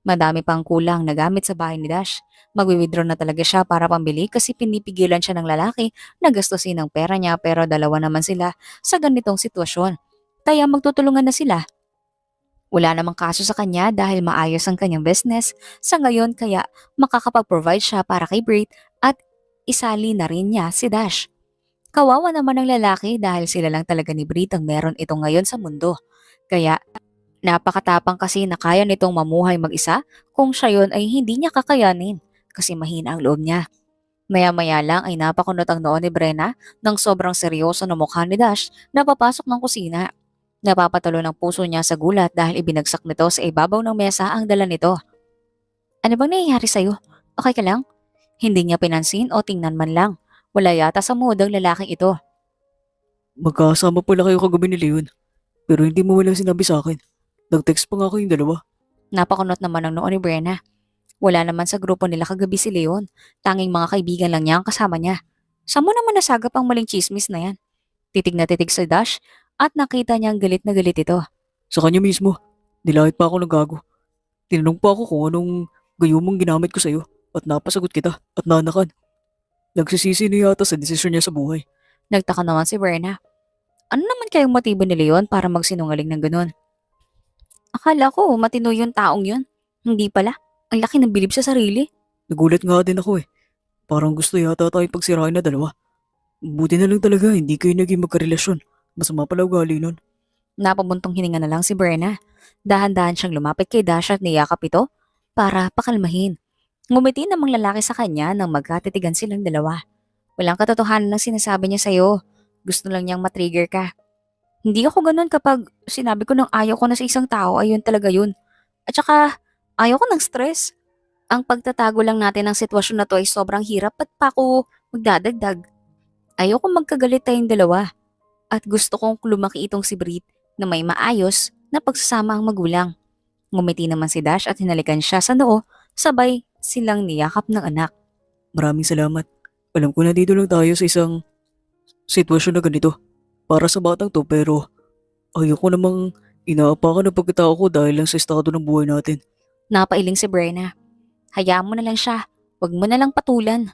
Madami pang kulang na gamit sa bahay ni Dash. Magwi-withdraw na talaga siya para pambili kasi pinipigilan siya ng lalaki na gastusin ang pera niya pero dalawa naman sila sa ganitong sitwasyon. Kaya magtutulungan na sila. Wala namang kaso sa kanya dahil maayos ang kanyang business sa ngayon kaya makakapag-provide siya para kay Brit at isali na rin niya si Dash. Kawawa naman ng lalaki dahil sila lang talaga ni Brit ang meron ito ngayon sa mundo. Kaya napakatapang kasi na kaya nitong mamuhay mag-isa kung siya yon ay hindi niya kakayanin kasi mahina ang loob niya. Maya-maya lang ay napakunot ang noon ni Brenna ng sobrang seryoso na mukha ni Dash na papasok ng kusina. Napapatalo ng puso niya sa gulat dahil ibinagsak nito sa ibabaw ng mesa ang dala nito. Ano bang nangyayari sa'yo? Okay ka lang? Hindi niya pinansin o tingnan man lang. Wala yata sa mood ang lalaking ito. Magkasama pala kayo kagabi ni Leon. Pero hindi mo walang sinabi sa akin. Nag-text pa nga kayong dalawa. Napakunot naman ang noon ni Brenna. Wala naman sa grupo nila kagabi si Leon. Tanging mga kaibigan lang niya ang kasama niya. Saan mo naman nasagap ang maling chismis na yan? Titig na titig sa Dash at nakita niyang galit na galit ito. Sa kanya mismo. Nilahit pa ako ng gago. Tinanong pa ako kung anong gayumong ginamit ko sa'yo at napasagot kita at nanakan. Nagsisisi na yata sa desisyon niya sa buhay. Nagtaka naman si Brenna. Ano naman kayong motibo ni Leon para magsinungaling ng ganun? Akala ko matino yung taong yun. Hindi pala. Ang laki ng bilib sa sarili. Nagulat nga din ako eh. Parang gusto yata tayong pagsirain na dalawa. Buti na lang talaga hindi kayo naging magkarelasyon. Masama pala ugali nun. Napabuntong hininga na lang si Brenna. Dahan-dahan siyang lumapit kay Dash at niyakap ito para pakalmahin. Ngumiti namang lalaki sa kanya nang magkatitigan silang dalawa. Walang katotohanan ng sinasabi niya sa'yo. Gusto lang niyang matrigger ka. Hindi ako ganun kapag sinabi ko ng ayaw ko na sa isang tao, ayun talaga yun. At saka, ayaw ko ng stress. Ang pagtatago lang natin ng sitwasyon na to ay sobrang hirap at pa ako magdadagdag. Ayaw ko magkagalit tayong dalawa. At gusto kong lumaki itong si Brit na may maayos na pagsasama ang magulang. Ngumiti naman si Dash at hinalikan siya sa noo, sabay silang niyakap ng anak. Maraming salamat. Alam ko na dito lang tayo sa isang sitwasyon na ganito. Para sa batang to pero ayoko namang inaapakan ang pagkatao ko dahil lang sa estado ng buhay natin. Napailing si Brenna. Hayaan mo na lang siya. Huwag mo na lang patulan.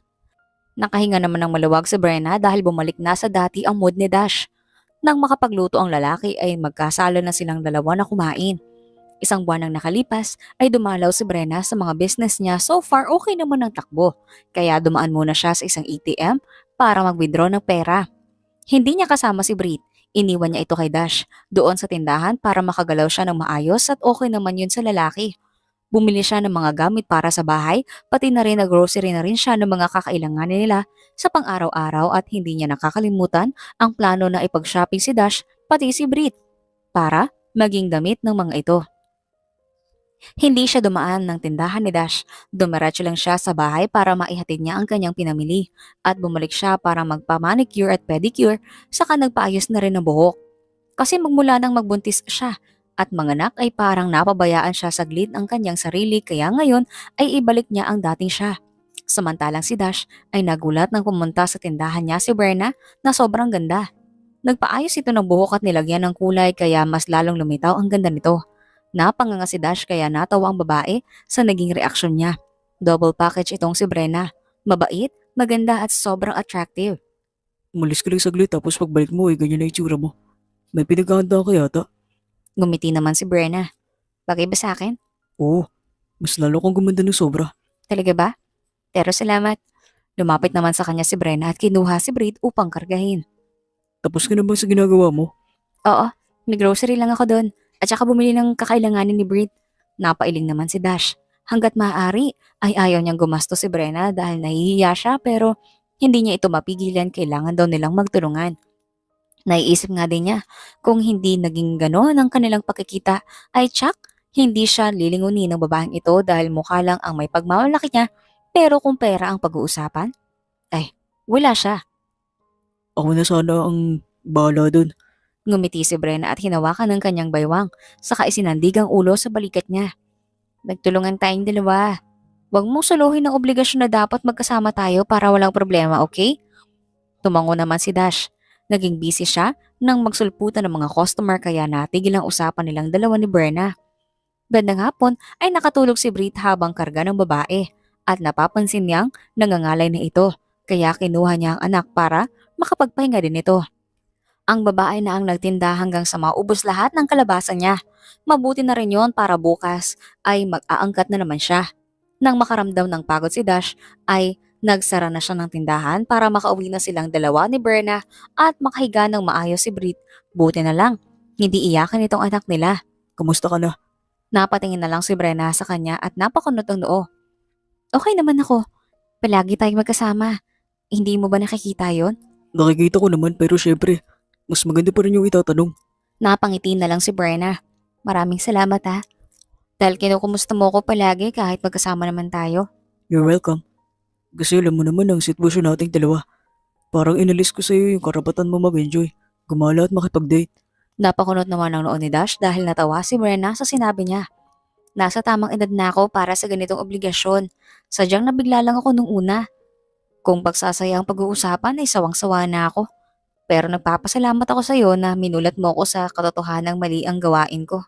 Nakahinga naman ng maluwag si Brenna dahil bumalik na sa dati ang mood ni Dash. Nang makapagluto ang lalaki ay magkasalo na silang dalawa na kumain. Isang buwan nang nakalipas ay dumalaw si Brenna sa mga business niya, so far okay naman ang takbo. Kaya dumaan muna siya sa isang ATM para mag-withdraw ng pera. Hindi niya kasama si Brit. Iniwan niya ito kay Dash doon sa tindahan para makagalaw siya ng maayos at okay naman yun sa lalaki. Bumili siya ng mga gamit para sa bahay, pati na rin grocery na rin siya ng mga kakailanganin nila sa pang-araw-araw at hindi niya nakakalimutan ang plano na ipag-shopping si Dash pati si Brit para maging damit ng mga ito. Hindi siya dumaan ng tindahan ni Dash. Dumiretso lang siya sa bahay para maihatid niya ang kanyang pinamili at bumalik siya para magpa-manicure at pedicure saka nagpaayos na rin ng buhok. Kasi magmula nang magbuntis siya at manganak ay parang napabayaan siya saglit ang kanyang sarili kaya ngayon ay ibalik niya ang dating siya. Samantalang si Dash ay nagulat nang pumunta sa tindahan niya si Berna na sobrang ganda. Nagpaayos ito ng buhok at nilagyan ng kulay kaya mas lalong lumitaw ang ganda nito. Napanganga si Dash kaya natawa ang babae sa naging reaksyon niya. Double package itong si Brenna. Mabait, maganda at sobrang attractive. Umalis ka lang saglit tapos pagbalik mo ay ganyan na itsura mo. May pinaghahanda ka yata. Ngumiti naman si Brenna. Bagay ba sa akin? Oo, mas lalo kang gumanda ng sobra. Talaga ba? Pero salamat. Lumapit naman sa kanya si Brenna at kinuha si Brit upang kargahin. Tapos ka na ba sa ginagawa mo? Oo, may grocery lang ako doon. At saka bumili ng kakailanganin ni Brit. Napailing naman si Dash. Hanggat maaari ay ayaw niyang gumasto si Brenna dahil nahihiya siya pero hindi niya ito mapigilan, kailangan daw nilang magtulungan. Naiisip nga din niya kung hindi naging gano'n ang kanilang pakikita ay tsak hindi siya lilingunin ng babaeng ito dahil mukha lang ang may pagmamalaki niya Pero kung pera ang pag-uusapan, ay, wala siya. Ako na sana ang bahala dun. Ngumiti si Brenna at hinawakan ng kanyang baywang, saka isinandig ang ulo sa balikat niya. Nagtulungan tayong dalawa. Huwag mong suluhin ang obligasyon na dapat magkasama tayo para walang problema, okay? Tumango naman si Dash. Naging busy siya nang magsulputan ng mga customer kaya natigil ang usapan nilang dalawa ni Brenna. Bandang hapon ay nakatulog si Brit habang karga ng babae at napapansin niyang nangangalay na ito kaya kinuha niya ang anak para makapagpahinga din ito. Ang babae na ang nagtinda hanggang sa maubos lahat ng kalabasan niya. Mabuti na rin yon para bukas ay mag-aangkat na naman siya. Nang makaramdam ng pagod si Dash ay nagsara na siya ng tindahan para makauwi na silang dalawa ni Berna at makahiga ng maayos si Brit. Buti na lang, hindi iyakan itong anak nila. Kamusta ka na? Napatingin na lang si Brenna sa kanya at napakunot ang noo. Okay naman ako. Palagi tayong magkasama. Hindi mo ba nakikita yon? Nakikita ko naman pero syempre, mas maganda pa rin yung itatanong. Napangiti na lang si Brenna. Maraming salamat ha. Dahil kinukumusta mo ko palagi kahit magkasama naman tayo. You're welcome. Kasi alam mo naman ang sitwasyon nating dalawa. Parang inalis ko sa'yo yung karapatan mo mag-enjoy, gumala at makipag-date. Napakunot naman ang noo ni Dash dahil natawa si Brenna sa sinabi niya. Nasa tamang edad na ako para sa ganitong obligasyon. Sadyang nabigla lang ako nung una. Kung pagsasaya ang pag-uusapan ay sawang-sawa na ako. Pero nagpapasalamat ako sa iyo na minulat mo ko sa katotohanang mali ang gawain ko.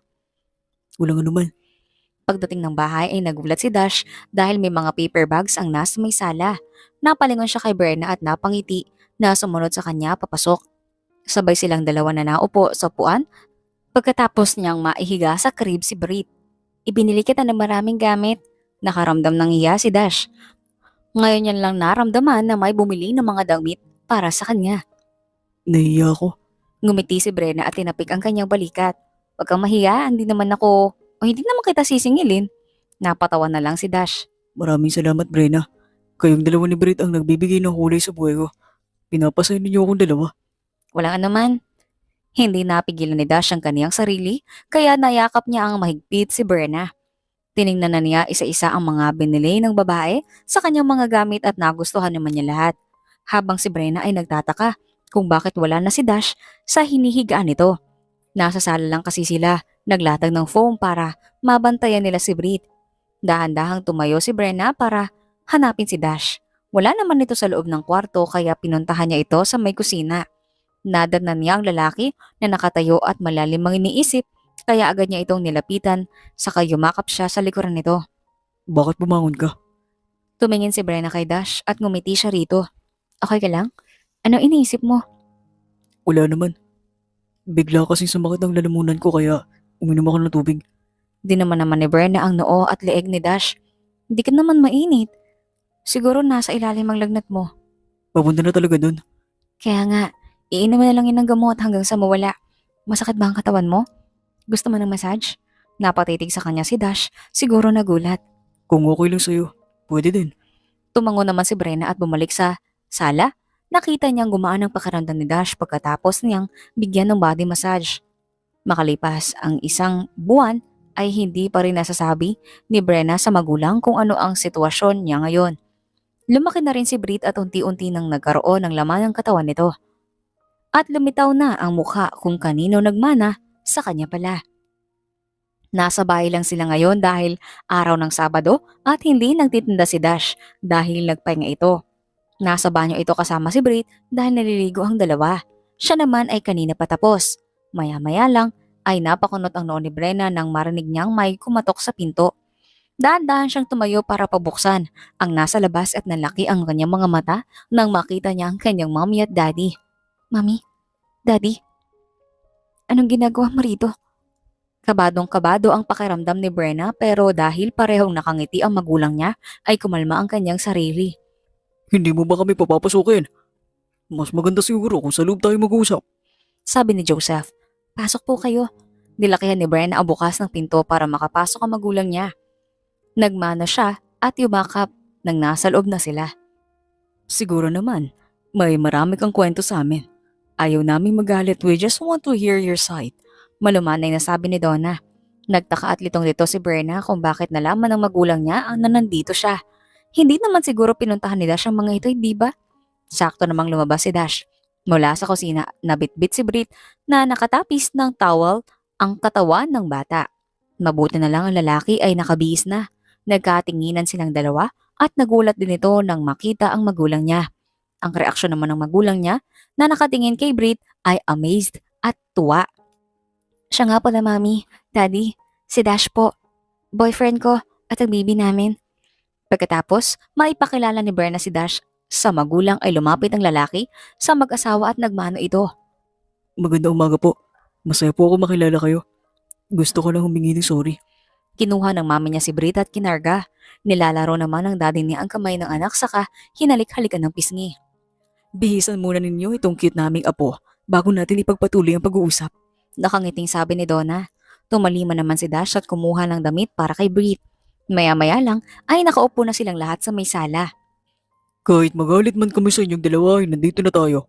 Walang anuman. Pagdating ng bahay ay nagulat si Dash dahil may mga paper bags ang nasa may sala. Napalingon siya kay Berna at napangiti na sumunod sa kanya papasok. Sabay silang dalawa na naupo sa upuan pagkatapos niyang maihiga sa crib si Brit. Ibinili kita ng maraming gamit. Nakaramdam ng iya si Dash. Ngayon yan lang naramdaman na may bumili ng mga damit para sa kanya. Nahiya ako. Ngumiti si Brenna at tinapik ang kanyang balikat. Huwag kang mahiya, hindi naman kita sisingilin. Napatawa na lang si Dash. Maraming salamat, Brenna. Kayong dalawa ni Brit ang nagbibigay ng kulay sa buhay ko. Pinapasaya ninyo akong dalawa. Walang anuman. Hindi napigilan ni Dash ang kaniyang sarili, kaya nayakap niya ang mahigpit si Brenna. Tiningnan na niya isa-isa ang mga binili ng babae sa kanyang mga gamit at nagustuhan naman niya lahat. Habang si Brenna ay nagtataka kung bakit wala na si Dash sa hinihigaan nito. Nasa sala lang kasi sila, naglatag ng foam para mabantayan nila si Brit. Dahan-dahang tumayo si Brenna para hanapin si Dash. Wala naman ito sa loob ng kwarto kaya pinuntahan niya ito sa may kusina. Nadatnan niya ang lalaki na nakatayo at malalim ang iniisip kaya agad niya itong nilapitan saka yumakap siya sa likuran nito. Bakit bumangon ka? Tumingin si Brenna kay Dash at ngumiti siya rito. Okay ka lang? Ano iniisip mo? Wala naman. Bigla kasing sumakit ang lalamunan ko kaya uminom ako ng tubig. Di naman ni Brenna ang noo at leeg ni Dash. Hindi ka naman mainit. Siguro nasa ilalim ang lagnat mo. Papunta na talaga dun. Kaya nga, iinom mo na lang yun ng gamot hanggang sa mawala. Masakit ba ang katawan mo? Gusto mo ng massage? Napatitig sa kanya si Dash, siguro nagulat. Kung okay lang sa'yo, pwede din. Tumango naman si Brenna at bumalik sa sala. Nakita niyang gumaan ang pakiramdam ni Dash pagkatapos niyang bigyan ng body massage. Makalipas ang isang buwan ay hindi pa rin nasasabi ni Brenna sa magulang kung ano ang sitwasyon niya ngayon. Lumaki na rin si Brit at unti-unti nang nagkaroon ng laman ng katawan nito. At lumitaw na ang mukha kung kanino nagmana sa kanya pala. Nasa bahay lang sila ngayon dahil araw ng Sabado at hindi nagtitinda si Dash dahil nagpahinga ito. Nasa banyo ito kasama si Brit dahil naliligo ang dalawa. Siya naman ay kanina patapos. Maya-maya lang ay napakunot ang noo ni Brenna nang marinig niyang may kumatok sa pinto. Dahan-dahan siyang tumayo para pabuksan ang nasa labas at nalaki ang kanyang mga mata nang makita niya ang kanyang mommy at daddy. Mami, daddy, anong ginagawa mo rito? Kabadong-kabado ang pakiramdam ni Brenna pero dahil parehong nakangiti ang magulang niya ay kumalma ang kanyang sarili. Hindi mo ba kami papapasukin? Mas maganda siguro kung sa loob tayo mag-uusap. Sabi ni Joseph, pasok po kayo. Nilakihan ni Brenna ang bukas ng pinto para makapasok ang magulang niya. Nagmana siya at yumakap nang nasa loob na sila. Siguro naman, may marami kang kwento sa amin. Ayaw naming magalit, we just want to hear your side. Malumanay na sabi ni Donna. Nagtaka at litong-lito si Brenna kung bakit nalaman ng magulang niya ang nandito siya. Hindi naman siguro pinuntahan ni Dash ang mga ito, hindi ba? Sakto namang lumabas si Dash. Mula sa kusina, nabitbit si Brit na nakatapis ng towel ang katawan ng bata. Mabuti na lang ang lalaki ay nakabihis na. Nagkatinginan silang dalawa at nagulat din ito nang makita ang magulang niya. Ang reaksyon naman ng magulang niya na nakatingin kay Brit ay amazed at tuwa. Siya nga pala, Mami, Daddy, si Dash po, boyfriend ko at ang baby namin. Pagkatapos, maipakilala ni Berna si Dash sa magulang ay lumapit ang lalaki sa mag-asawa at nagmano ito. Magandang umaga po. Masaya po ako makilala kayo. Gusto ko lang humingi ng sorry. Kinuha ng mami niya si Brit at kinarga. Nilalaro naman ng daddy niya ang kamay ng anak saka hinalik-halikan ng pisngi. Bihisan muna ninyo itong cute naming apo bago natin ipagpatuloy ang pag-uusap. Nakangiting sabi ni Donna. Tumalima naman si Dash at kumuha ng damit para kay Brit. Maya-maya lang ay nakaupo na silang lahat sa may sala. Kahit magalit man kami sa inyong dalawa ay nandito na tayo.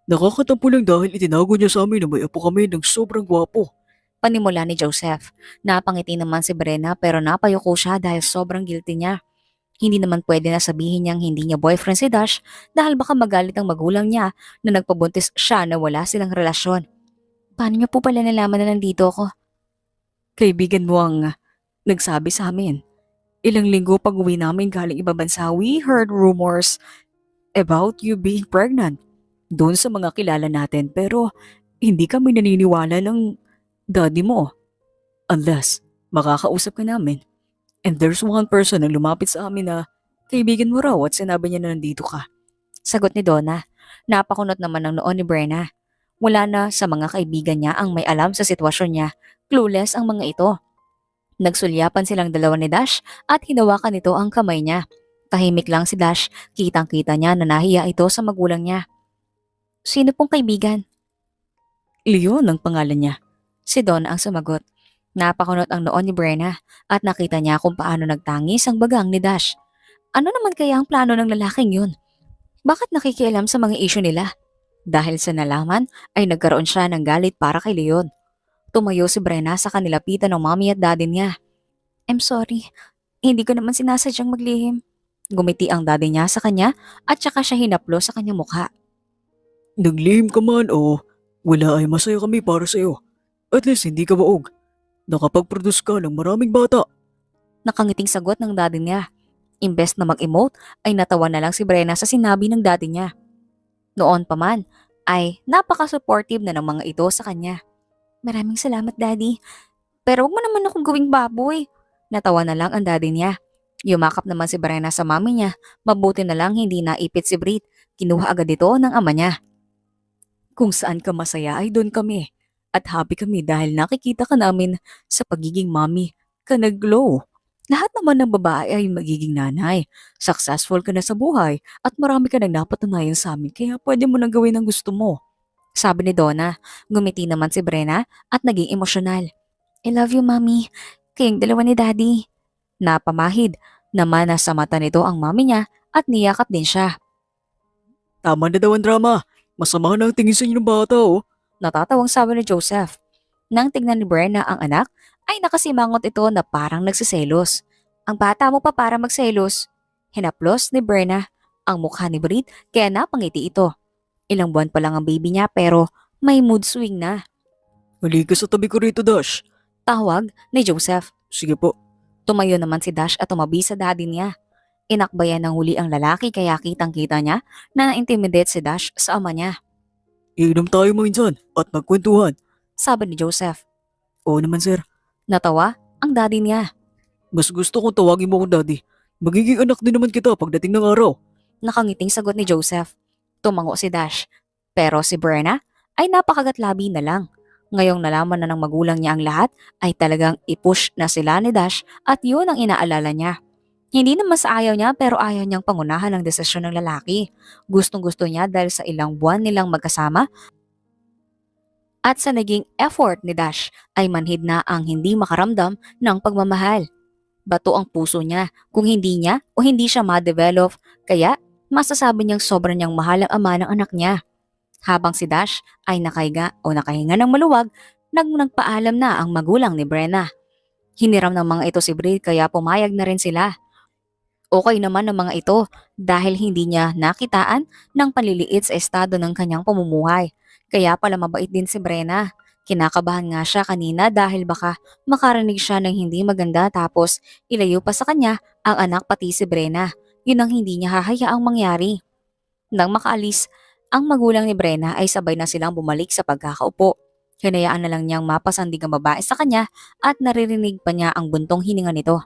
Nakakatampo lang dahil itinago niya sa amin na may apo kami ng sobrang gwapo. Panimula ni Joseph. Napangiti naman si Brenna pero napayuko siya dahil sobrang guilty niya. Hindi naman pwede na sabihin niyang hindi niya boyfriend si Dash dahil baka magalit ang magulang niya na nagpabuntis siya na wala silang relasyon. Paano niyo po pala nalaman na nandito ako? Kaibigan mo ang nagsabi sa amin. Ilang linggo pag uwi namin galing ibang bansa, we heard rumors about you being pregnant. Doon sa mga kilala natin pero hindi kami naniniwala ng daddy mo. Unless makakausap ka namin. And there's one person na lumapit sa amin na kaibigan mo raw at sinabi niya na nandito ka. Sagot ni Donna. Napakunot naman ng noon ni Brenna. Wala na sa mga kaibigan niya ang may alam sa sitwasyon niya. Clueless ang mga ito. Nagsulyapan silang dalawa ni Dash at hinawakan nito ang kamay niya. Tahimik lang si Dash, kitang-kita niya na nahiya ito sa magulang niya. Sino pong kaibigan? Leon ang pangalan niya. Si Don ang sumagot. Napakunot ang noon ni Brenna at nakita niya kung paano nagtangis ang bagang ni Dash. Ano naman kaya ang plano ng lalaking yun? Bakit nakikialam sa mga issue nila? Dahil sa nalaman ay nagkaroon siya ng galit para kay Leon. Tumayo si Brenna sa kanilapitan ng mommy at daddy niya. I'm sorry, hindi ko naman sinasadyang maglihim. Gumiti ang daddy niya sa kanya at saka siya hinaplo sa kanyang mukha. Naglihim ka man o wala ay masaya kami para sa iyo. At least hindi ka baog. Nakapag-produce ka ng maraming bata. Nakangiting sagot ng daddy niya. Imbes na mag-emote ay natawa na lang si Brenna sa sinabi ng daddy niya. Noon pa man ay napaka-supportive na ng mga ito sa kanya. Maraming salamat, Daddy. Pero wag mo naman akong gawing baboy. Natawa na lang ang daddy niya. Yumakap naman si Brenna sa mami niya. Mabuti na lang hindi naipit si Brit. Kinuha agad ito ng ama niya. Kung saan ka masaya ay doon kami. At happy kami dahil nakikita ka namin sa pagiging mami ka nag-glow. Lahat naman ng babae ay magiging nanay. Successful ka na sa buhay at marami ka nang napatunayan sa amin kaya pwede mo nang gawin ang gusto mo. Sabi ni Donna. Ngumiti naman si Brenna at naging emosyonal. I love you, Mami. Kayong dalawa ni Daddy. Napamahid naman na sa mata nito ang mami niya at niyakap din siya. Tama na daw ang drama. Masama na ang tingin sa inyo ng bata, oh. Natatawang sabi ni Joseph. Nang tignan ni Brenna ang anak, ay nakasimangot ito na parang nagsiselos. Ang bata mo pa para magselos. Hinaplos ni Brenna ang mukha ni Brit kaya napangiti ito. Ilang buwan pa lang ang baby niya pero may mood swing na. Halika sa tabi ko rito, Dash. Tawag ni Joseph. Sige po. Tumayo naman si Dash at tumabi sa daddy niya. Inakbayan ng huli ang lalaki kaya kitang-kita niya na na-intimidate si Dash sa ama niya. Iinom tayo minsan at magkwentuhan, sabi ni Joseph. Oo naman, sir. Natawa ang daddy niya. Mas gusto kong tawagin mo akong daddy. Magiging anak din naman kita pagdating ng araw. Nakangiting sagot ni Joseph. Tumango si Dash. Pero si Brenna ay napakagatlabi na lang. Ngayong nalaman na ng magulang niya ang lahat ay talagang i-push na sila ni Dash at yun ang inaalala niya. Hindi naman sa ayaw niya pero ayaw niyang pangunahan ang desisyon ng lalaki. Gustong-gusto niya dahil sa ilang buwan nilang magkasama at sa naging effort ni Dash ay manhid na ang hindi makaramdam ng pagmamahal. Bato ang puso niya kung hindi niya o hindi siya ma-develop kaya masasabi niyang sobrang niyang mahal ang ama ng anak niya. Habang si Dash ay nakahinga ng maluwag, nagpaalam na ang magulang ni Brenna. Hiniram ng mga ito si Brit kaya pumayag na rin sila. Okay naman ang mga ito dahil hindi niya nakitaan ng paliliit sa estado ng kanyang pamumuhay. Kaya pala mabait din si Brenna. Kinakabahan nga siya kanina dahil baka makarinig siya ng hindi maganda tapos ilayo pa sa kanya ang anak pati si Brenna. Yun ang hindi niya hahayaang mangyari. Nang makaalis, ang magulang ni Brenna ay sabay na silang bumalik sa pagkakaupo. Hinayaan na lang niyang mapasandig ang babae sa kanya at naririnig pa niya ang buntong hininga nito.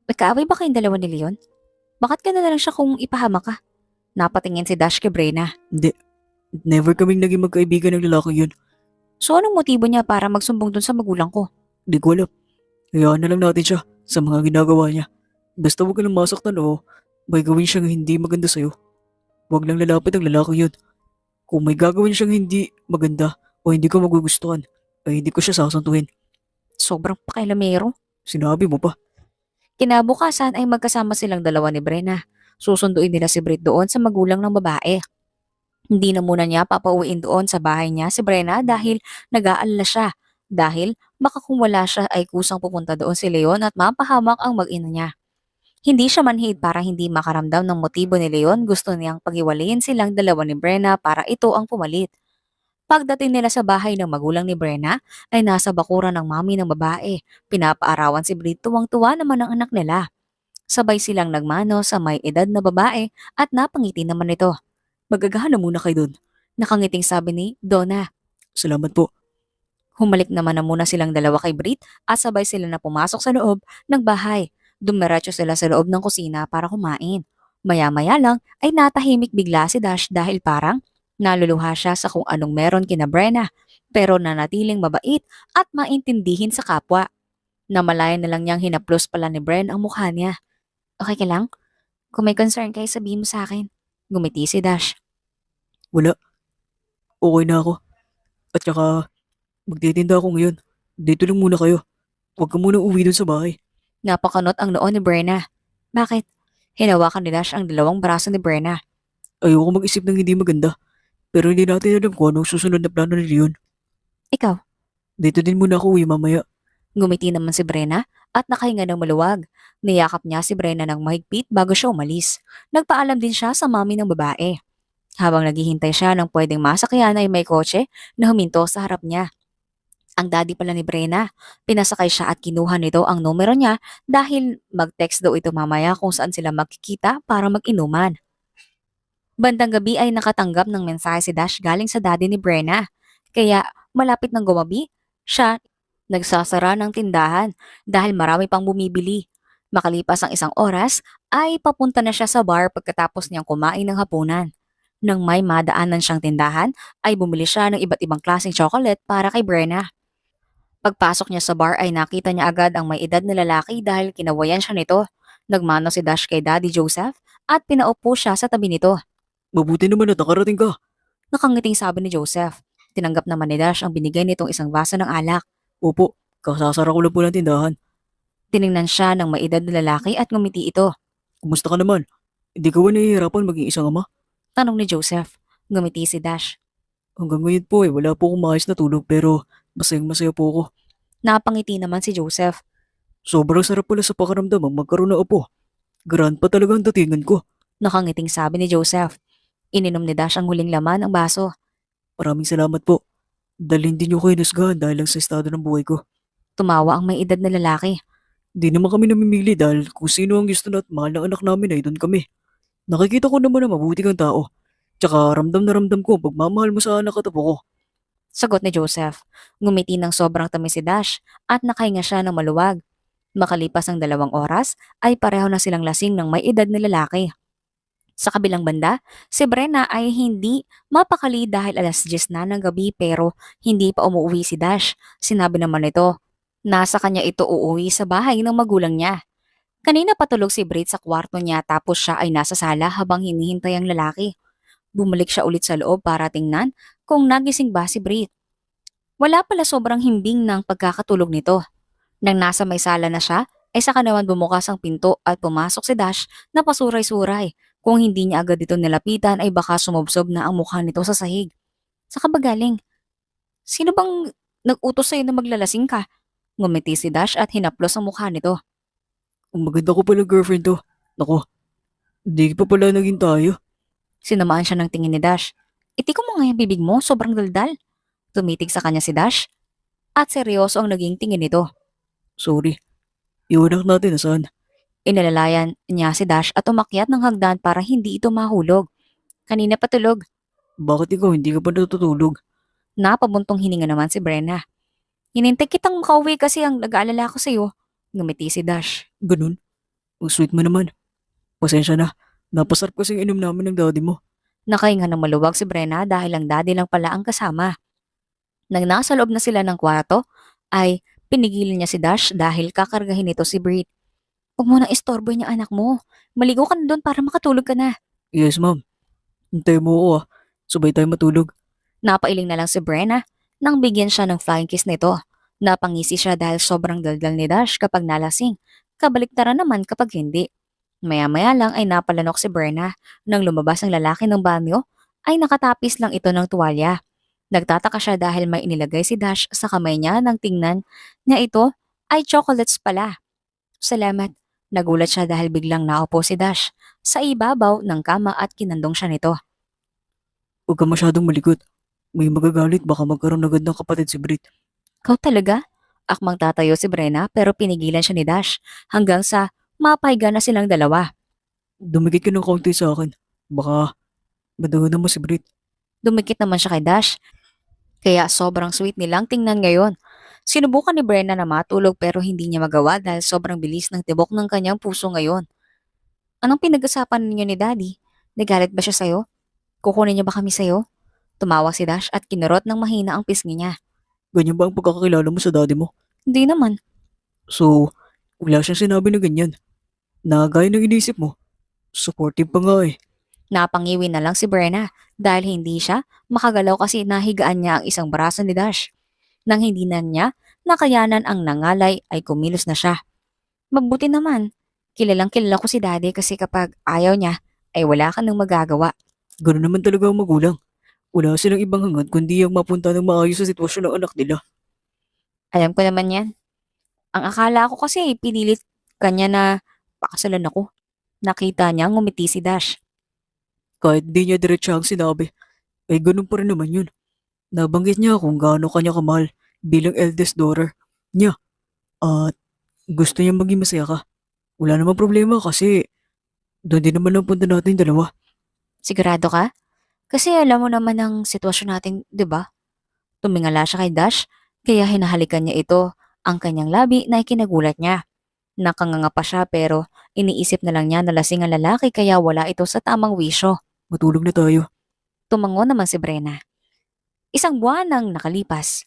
Nagkaaway ba kayong dalawa ni Leon? Bakit ka na lang siya kung ipahama ka? Napatingin si Dash kay Brenna. Hindi, never kaming naging magkaibigan ng lalaki yun. So anong motibo niya para magsumbong dun sa magulang ko? Di ko alam. Hayaan na lang natin siya sa mga ginagawa niya. Basta huwag ka lang masaktan o may gawin siyang hindi maganda sa'yo. Huwag lang lalapit ang lalaki yun. Kung may gagawin siyang hindi maganda o hindi ko magugustuhan, ay hindi ko siya sasantuhin. Sobrang pakialamero. Sinabi mo pa. Kinabukasan ay magkasama silang dalawa ni Brenna. Susunduin nila si Brit doon sa magulang ng babae. Hindi na muna niya papauwiin doon sa bahay niya si Brenna dahil nag-aalala siya. Dahil baka kung wala siya ay kusang pupunta doon si Leon at mapahamak ang mag-ina niya. Hindi siya manhid para hindi makaramdam ng motibo ni Leon, gusto niyang paghiwalayin silang dalawa ni Brenna para ito ang pumalit. Pagdating nila sa bahay ng magulang ni Brenna ay nasa bakuran ng mami ng babae. Pinapaarawan si Brit, tuwang-tuwa naman ang anak nila. Sabay silang nagmano sa may edad na babae at napangiti naman ito. Magagahan na muna kayo dun. Nakangiting sabi ni Donna. Salamat po. Humalik naman na muna silang dalawa kay Brit at sabay sila na pumasok sa loob ng bahay. Dumiretso sila sa loob ng kusina para kumain. Maya-maya lang ay natahimik bigla si Dash dahil parang naluluha siya sa kung anong meron kina Brenna pero nanatiling mabait at maintindihin sa kapwa. Namalayan na lang niyang hinaplos pala ni Bren ang mukha niya. Okay ka lang? Kung may concern kayo sabihin mo sa akin. Gumiti si Dash. Wala. Okay na ako. At saka, magtitinda ako ngayon. Dito lang muna kayo. Huwag ka muna uwi dun sa bahay. Napakanot ang noo ni Brenna. Bakit? Hinawakan ni Dash ang dalawang braso ni Brenna. Ayoko mag-isip ng hindi maganda. Pero hindi natin alam kung anong susunod na plano ni Leon. Ikaw? Dito din muna ako uwi mamaya. Gumiti naman si Brenna at nakahinga ng maluwag. Niyakap niya si Brenna ng mahigpit bago siya umalis. Nagpaalam din siya sa mami ng babae. Habang naghihintay siya ng pwedeng masakyan ay may kotse na huminto sa harap niya. Ang daddy pala ni Brenna. Pinasakay siya at kinuha nito ang numero niya dahil mag-text daw ito mamaya kung saan sila magkikita para mag-inuman. Bandang gabi ay nakatanggap ng mensahe si Dash galing sa daddy ni Brenna. Kaya malapit ng gumabi, siya nagsasara ng tindahan dahil marami pang bumibili. Makalipas ang isang oras, ay papunta na siya sa bar pagkatapos niyang kumain ng hapunan. Nang may madaanan siyang tindahan, ay bumili siya ng iba't ibang klaseng chocolate para kay Brenna. Pagpasok niya sa bar ay nakita niya agad ang may edad na lalaki dahil kinawayan siya nito. Nagmano si Dash kay Daddy Joseph at pinaupo siya sa tabi nito. Mabuti naman at nakarating ka. Nakangiting sabi ni Joseph. Tinanggap naman ni Dash ang binigay nitong isang baso ng alak. Opo, kasasara ko lang po ng tindahan. Tiningnan siya ng may edad na lalaki at ngumiti ito. Kumusta ka naman? Hindi ka ba nahihirapan maging isang ama? Tanong ni Joseph. Ngumiti si Dash. Hanggang ngayon po wala po akong maayos na tulog pero masayang masaya po ako. Napangiti naman si Joseph. Sobrang sarap pala sa pakiramdam ang magkaroon ng apo. Grand pa talaga ang datingan ko. Nakangiting sabi ni Joseph. Ininom ni Dash ang huling laman ng baso. Maraming salamat po. Dahil hindi niyo ko hinusgahan dahil lang sa estado ng buhay ko. Tumawa ang may edad na lalaki. Di naman kami namimili dahil kung sino ang gusto na at mahal ng anak namin ay doon kami. Nakikita ko naman na mabuti kang tao. Tsaka ramdam na ramdam ko ang pagmamahal mo sa anak at apo ko. Sagot ni Joseph. Ngumiti ng sobrang tamis si Dash at nakahinga siya ng maluwag. Makalipas ang 2 oras ay pareho na silang lasing ng may edad na lalaki. Sa kabilang banda, si Brenna ay hindi mapakali dahil alas 10 na ng gabi pero hindi pa umuwi si Dash. Sinabi naman nito, nasa kanya ito uuwi sa bahay ng magulang niya. Kanina patulog si Brit sa kwarto niya tapos siya ay nasa sala habang hinihintay ang lalaki. Bumalik siya ulit sa loob para tingnan kung nagising ba si Brit. Wala pala, sobrang himbing ng pagkakatulog nito. Nang nasa may sala na siya, ay saka naman bumukas ang pinto at pumasok si Dash na pasuray-suray. Kung hindi niya agad ito nilapitan ay baka sumubsob na ang mukha nito sa sahig. Saka ba galing? Sino bang nag-utos sa'yo na maglalasing ka? Ngumiti si Dash at hinaplos ang mukha nito. Ang maganda ko pala girlfriend to. Nako, di pa pala naging tayo. Sinamaan siya ng tingin ni Dash. Itiko mo nga yung bibig mo, sobrang daldal. Tumitig sa kanya si Dash at seryoso ang naging tingin nito. Sorry, iwanak natin na saan. Inalalayan niya si Dash at umakyat ng hagdan para hindi ito mahulog. Kanina patulog. Bakit ikaw hindi ka pa natutulog? Napabuntong hininga naman si Brenna. Hinintay kitang makauwi kasi ang nag-aalala ko sa'yo. Ngumiti si Dash. Ganun? Ang sweet mo naman. Pasensya na. Napasarap kasing inom namin ng daddy mo. Nakahinga ng maluwag si Brenna dahil ang daddy lang pala ang kasama. Nang nasa loob na sila ng kwarto, ay pinigilan niya si Dash dahil kakargahin nito si Brit. Huwag mo nang istorbo niya anak mo. Maligo ka na doon para makatulog ka na. Yes, ma'am. Hintay mo ako ah. Sabay tayo matulog. Napailing na lang si Brenna nang bigyan siya ng flying kiss nito. Napangisi siya dahil sobrang daldal ni Dash kapag nalasing. Kabaliktaran naman kapag hindi. Maya-maya lang ay napalanok si Brenna. Nang lumabas ang lalaki ng banyo, ay nakatapis lang ito ng tuwalya. Nagtataka siya dahil may inilagay si Dash sa kamay niya nang tingnan na ito ay chocolates pala. Salamat. Nagulat siya dahil biglang naupo si Dash sa ibabaw ng kama at kinandong siya nito. Huwag ka masyadong malikot. May magagalit baka magkaroon agad ng kapatid si Brit. Kau talaga? Akmang tatayo si Brenna pero pinigilan siya ni Dash hanggang sa mapahiga na silang dalawa. Dumikit ka ng kaunti sa akin. Baka madahan mo si Brit. Dumikit naman siya kay Dash kaya sobrang sweet nilang tingnan ngayon. Sinubukan ni Brenna na matulog pero hindi niya magawa dahil sobrang bilis ng tibok ng kanyang puso ngayon. Anong pinag-usapan ninyo ni Daddy? Nagalit ba siya sa'yo? Kukunin niya ba kami sa'yo? Tumawa si Dash at kinurot ng mahina ang pisngi niya. Ganyan ba ang pagkakakilala mo sa daddy mo? Hindi naman. So, wala siyang sinabi na ganyan. Na gaya ng inisip mo. Supportive pa nga eh. Napangiwi na lang si Brenna dahil hindi siya makagalaw kasi nahigaan niya ang isang braso ni Dash. Nang hindi na niya nakayanan ang nangalay ay kumilos na siya. Mabuti naman. Kilalang kilala ko si Daddy kasi kapag ayaw niya ay wala ka nang magagawa. Ganun naman talaga ang magulang. Wala silang ibang hangad kundi ang mapunta ng maayos sa sitwasyon ng anak nila. Alam ko naman yan. Ang akala ko kasi pinilit kanya na pakasalan ako. Nakita niya ngumiti si Dash. Kahit di niya diretsahang sinabi, ay ganun pa rin naman yun. Nabanggit niya kung gaano kanya kamahal bilang eldest daughter niya. At gusto niya maging masaya ka. Wala namang problema kasi doon din naman ang punta natin dalawa. Sigurado ka? Kasi alam mo naman ang sitwasyon natin, di ba? Tumingala siya kay Dash, kaya hinahalikan niya ito ang kanyang labi na ikinagulat niya. Nakanganga pa siya pero iniisip na lang niya na lasing ang lalaki kaya wala ito sa tamang wisyo. Matulog na tayo. Tumango naman si Brenna. Isang buwan nang nakalipas.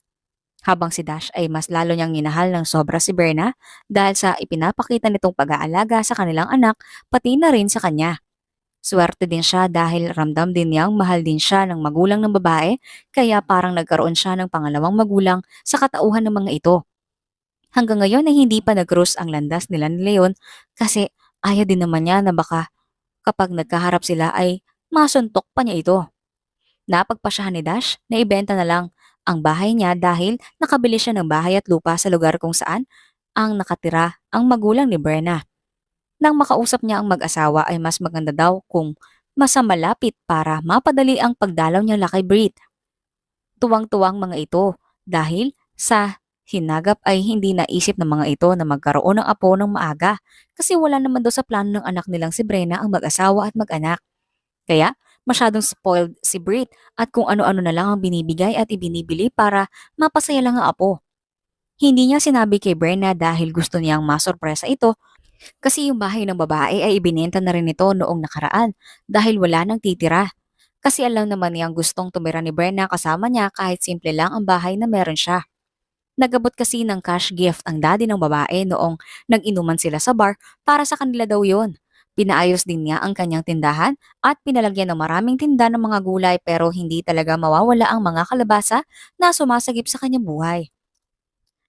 Habang si Dash ay mas lalo niyang minahal ng sobra si Brenna dahil sa ipinapakita nitong pag-aalaga sa kanilang anak pati na rin sa kanya. Swerte din siya dahil ramdam din niyang mahal din siya ng magulang ng babae kaya parang nagkaroon siya ng pangalawang magulang sa katauhan ng mga ito. Hanggang ngayon ay hindi pa nag-cross ang landas nila ni Leon kasi ayaw din naman niya na baka kapag nagkaharap sila ay masuntok pa niya ito. Napagpasyahan ni Dash na ibenta na lang ang bahay niya dahil nakabili siya ng bahay at lupa sa lugar kung saan ang nakatira ang magulang ni Brenna. Nang makausap niya ang mag-asawa ay mas maganda daw kung mas malapit para mapadali ang pagdalaw niya kay Brit. Tuwang-tuwang mga ito dahil sa hinagap ay hindi naisip ng mga ito na magkaroon ng apo ng maaga kasi wala naman daw sa plano ng anak nilang si Brenna ang mag-asawa at mag-anak. Kaya masyadong spoiled si Brit at kung ano-ano na lang ang binibigay at ibinibili para mapasaya lang ang apo. Hindi niya sinabi kay Brenna dahil gusto niyang masorpresa ito kasi yung bahay ng babae ay ibinenta na rin ito noong nakaraan dahil wala nang titira. Kasi alam naman niyang gustong tumira ni Brenna kasama niya kahit simple lang ang bahay na meron siya. Nagabot kasi ng cash gift ang daddy ng babae noong nag-inuman sila sa bar para sa kanila daw yon. Pinaayos din niya ang kanyang tindahan at pinalagyan ng maraming tinda ng mga gulay pero hindi talaga mawawala ang mga kalabasa na sumasagip sa kanyang buhay.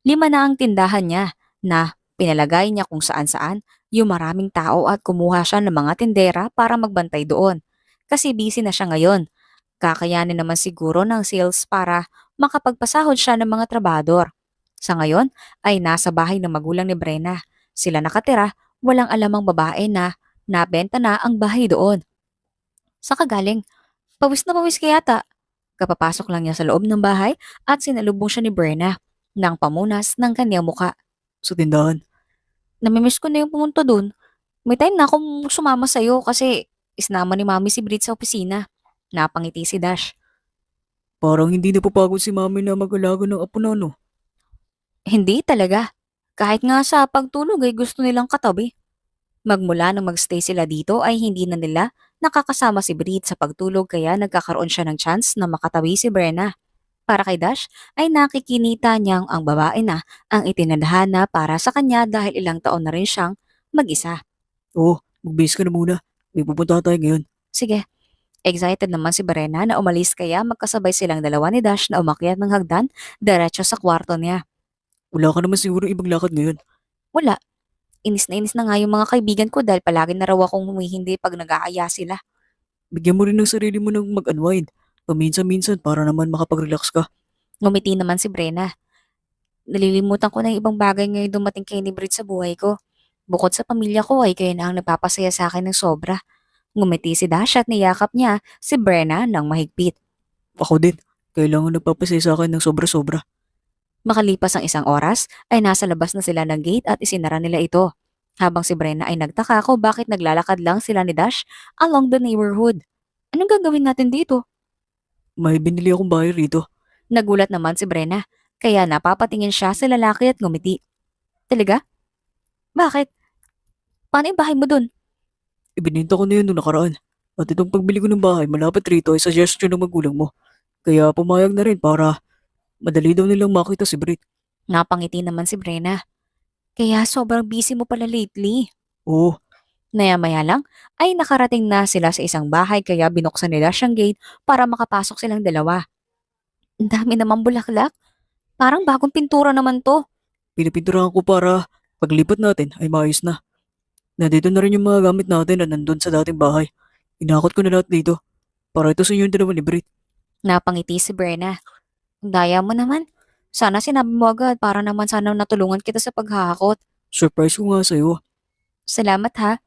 5 na ang tindahan niya na pinalagay niya kung saan-saan yung maraming tao at kumuha siya ng mga tindera para magbantay doon. Kasi busy na siya ngayon. Kakayanin naman siguro ng sales para makapagpasahod siya ng mga trabador. Sa ngayon ay nasa bahay ng magulang ni Brenna. Sila nakatira, walang alamang babae na Nabenta na ang bahay doon. Sa kagaling, pawis na pawis ka yata. Kapapasok lang niya sa loob ng bahay at sinalubong siya ni Brenna nang pamunas ng kanyang muka. Sa tindahan. Namimiss ko na yung pumunta doon. May time na akong sumama sa'yo kasi isnama ni Mami si Brit sa opisina. Napangiti si Dash. Parang hindi napapagod si mami na mag-alaga ng apo na no. Hindi talaga. Kahit nga sa pagtulog ay gusto nilang katabi. Magmula nang magstay sila dito ay hindi na nila nakakasama si Brit sa pagtulog kaya nagkakaroon siya ng chance na makatabi si Brenna. Para kay Dash ay nakikinita niyang ang babae na ang itinadhana para sa kanya dahil ilang taon na rin siyang mag-isa. Oo, mag-base ka na muna. May pupunta tayo ngayon. Sige, excited naman si Brenna na umalis kaya magkasabay silang dalawa ni Dash na umakyat ng hagdan diretso sa kwarto niya. Wala ka naman siguro ibang lakad ngayon. Wala, inis na nga yung mga kaibigan ko dahil palagi na raw akong humihindi pag nag-aaya sila. Bigyan mo rin ng sarili mo ng mag-unwind. Paminsan-minsan para naman makapag-relax ka. Ngumiti naman si Brenna. Nalilimutan ko na yung ibang bagay ngayon dumating kay ni Brit sa buhay ko. Bukod sa pamilya ko ay kayo na ang nagpapasaya sa akin ng sobra. Ngumiti si Dash at niyakap niya si Brenna ng mahigpit. Ako din. Kailangan nagpapasaya sa akin ng sobra-sobra. Makalipas ang isang oras ay nasa labas na sila ng gate at isinara nila ito. Habang si Brenna ay nagtaka ko bakit naglalakad lang sila ni Dash along the neighborhood. Anong gagawin natin dito? May binili akong bahay rito. Nagulat naman si Brenna, kaya napapatingin siya sa lalaki at ngumiti. Talaga? Bakit? Paano yung bahay mo dun? Ibininta ko na yun noong nakaraan. At itong pagbili ko ng bahay malapit rito ay suggestion ng magulang mo. Kaya pumayag na rin para madali daw nilang makita si Brit. Napangiti naman si Brenna. Kaya sobrang busy mo pala lately. Oo, Maya-maya lang ay nakarating na sila sa isang bahay kaya binuksan nila siyang gate para makapasok silang dalawa. Ang dami namang bulaklak. Parang bagong pintura naman to. pinipinturahan ko para paglipat natin ay maayos na. Nandito na rin yung mga gamit natin na nandun sa dating bahay. Inakot ko na lahat dito. Para ito sa inyo yung dalawa ni Brit. Napangiti si Brenna. Ang daya mo naman. Sana sinabi mo agad para naman sana natulungan kita sa paghahakot. Surprise ko nga sa'yo. Salamat ha.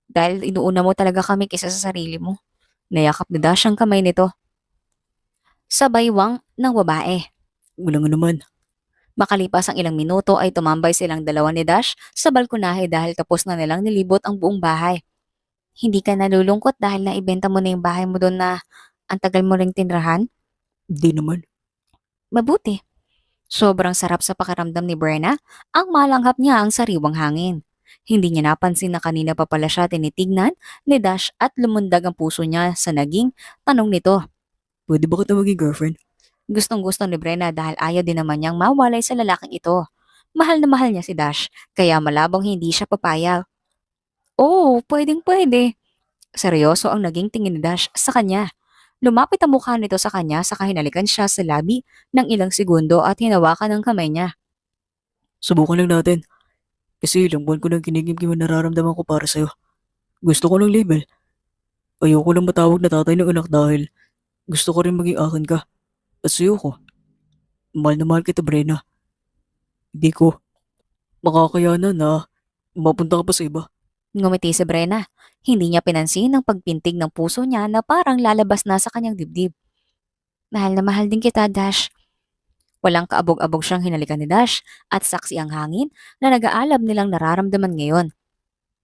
Dahil inuuna mo talaga kami kaysa sa sarili mo. Nayakap ni Dash ang kamay nito. Sa baywang ng babae. Wala nga naman. Makalipas ang ilang minuto ay tumambay silang dalawa ni Dash sa balkonahe dahil tapos na nilang nilibot ang buong bahay. Hindi ka nalulungkot dahil naibenta mo na yung bahay mo doon na ang tagal mo ring tinrahan? Hindi naman. Mabuti. Sobrang sarap sa pakiramdam ni Brenna ang malanghap niya ang sariwang hangin. Hindi niya napansin na kanina pa pala siya tinitignan ni Dash at lumundag ang puso niya sa naging tanong nito. Pwede ba kita maging girlfriend? Gustong-gusto ni Brenna dahil ayaw din naman niyang mawalay sa lalaking ito. Mahal na mahal niya si Dash, kaya malabong hindi siya papayag. Oo, pwedeng-pwede. Seryoso ang naging tingin ni Dash sa kanya. Lumapit ang mukha nito sa kanya sa hinalikan siya sa labi ng ilang segundo at hinawakan ang kamay niya. Subukan lang natin. Kasi ilang buwan ko nang kinigimkim ang nararamdaman ko para sa'yo. Gusto ko ng label. Ayoko lang matawag na tatay ng anak dahil gusto ko rin maging akin ka. At sa'yo ko. Mahal na mahal kita, Brenna. Hindi ko makakayanan na mapunta ka pa sa iba. Ngumiti si Brenna. Hindi niya pinansin ang pagpintig ng puso niya na parang lalabas na sa kanyang dibdib. Mahal na mahal din kita, Dash. Walang kaabog-abog siyang hinalikan ni Dash at saksi ang hangin na nag-aalab nilang nararamdaman ngayon.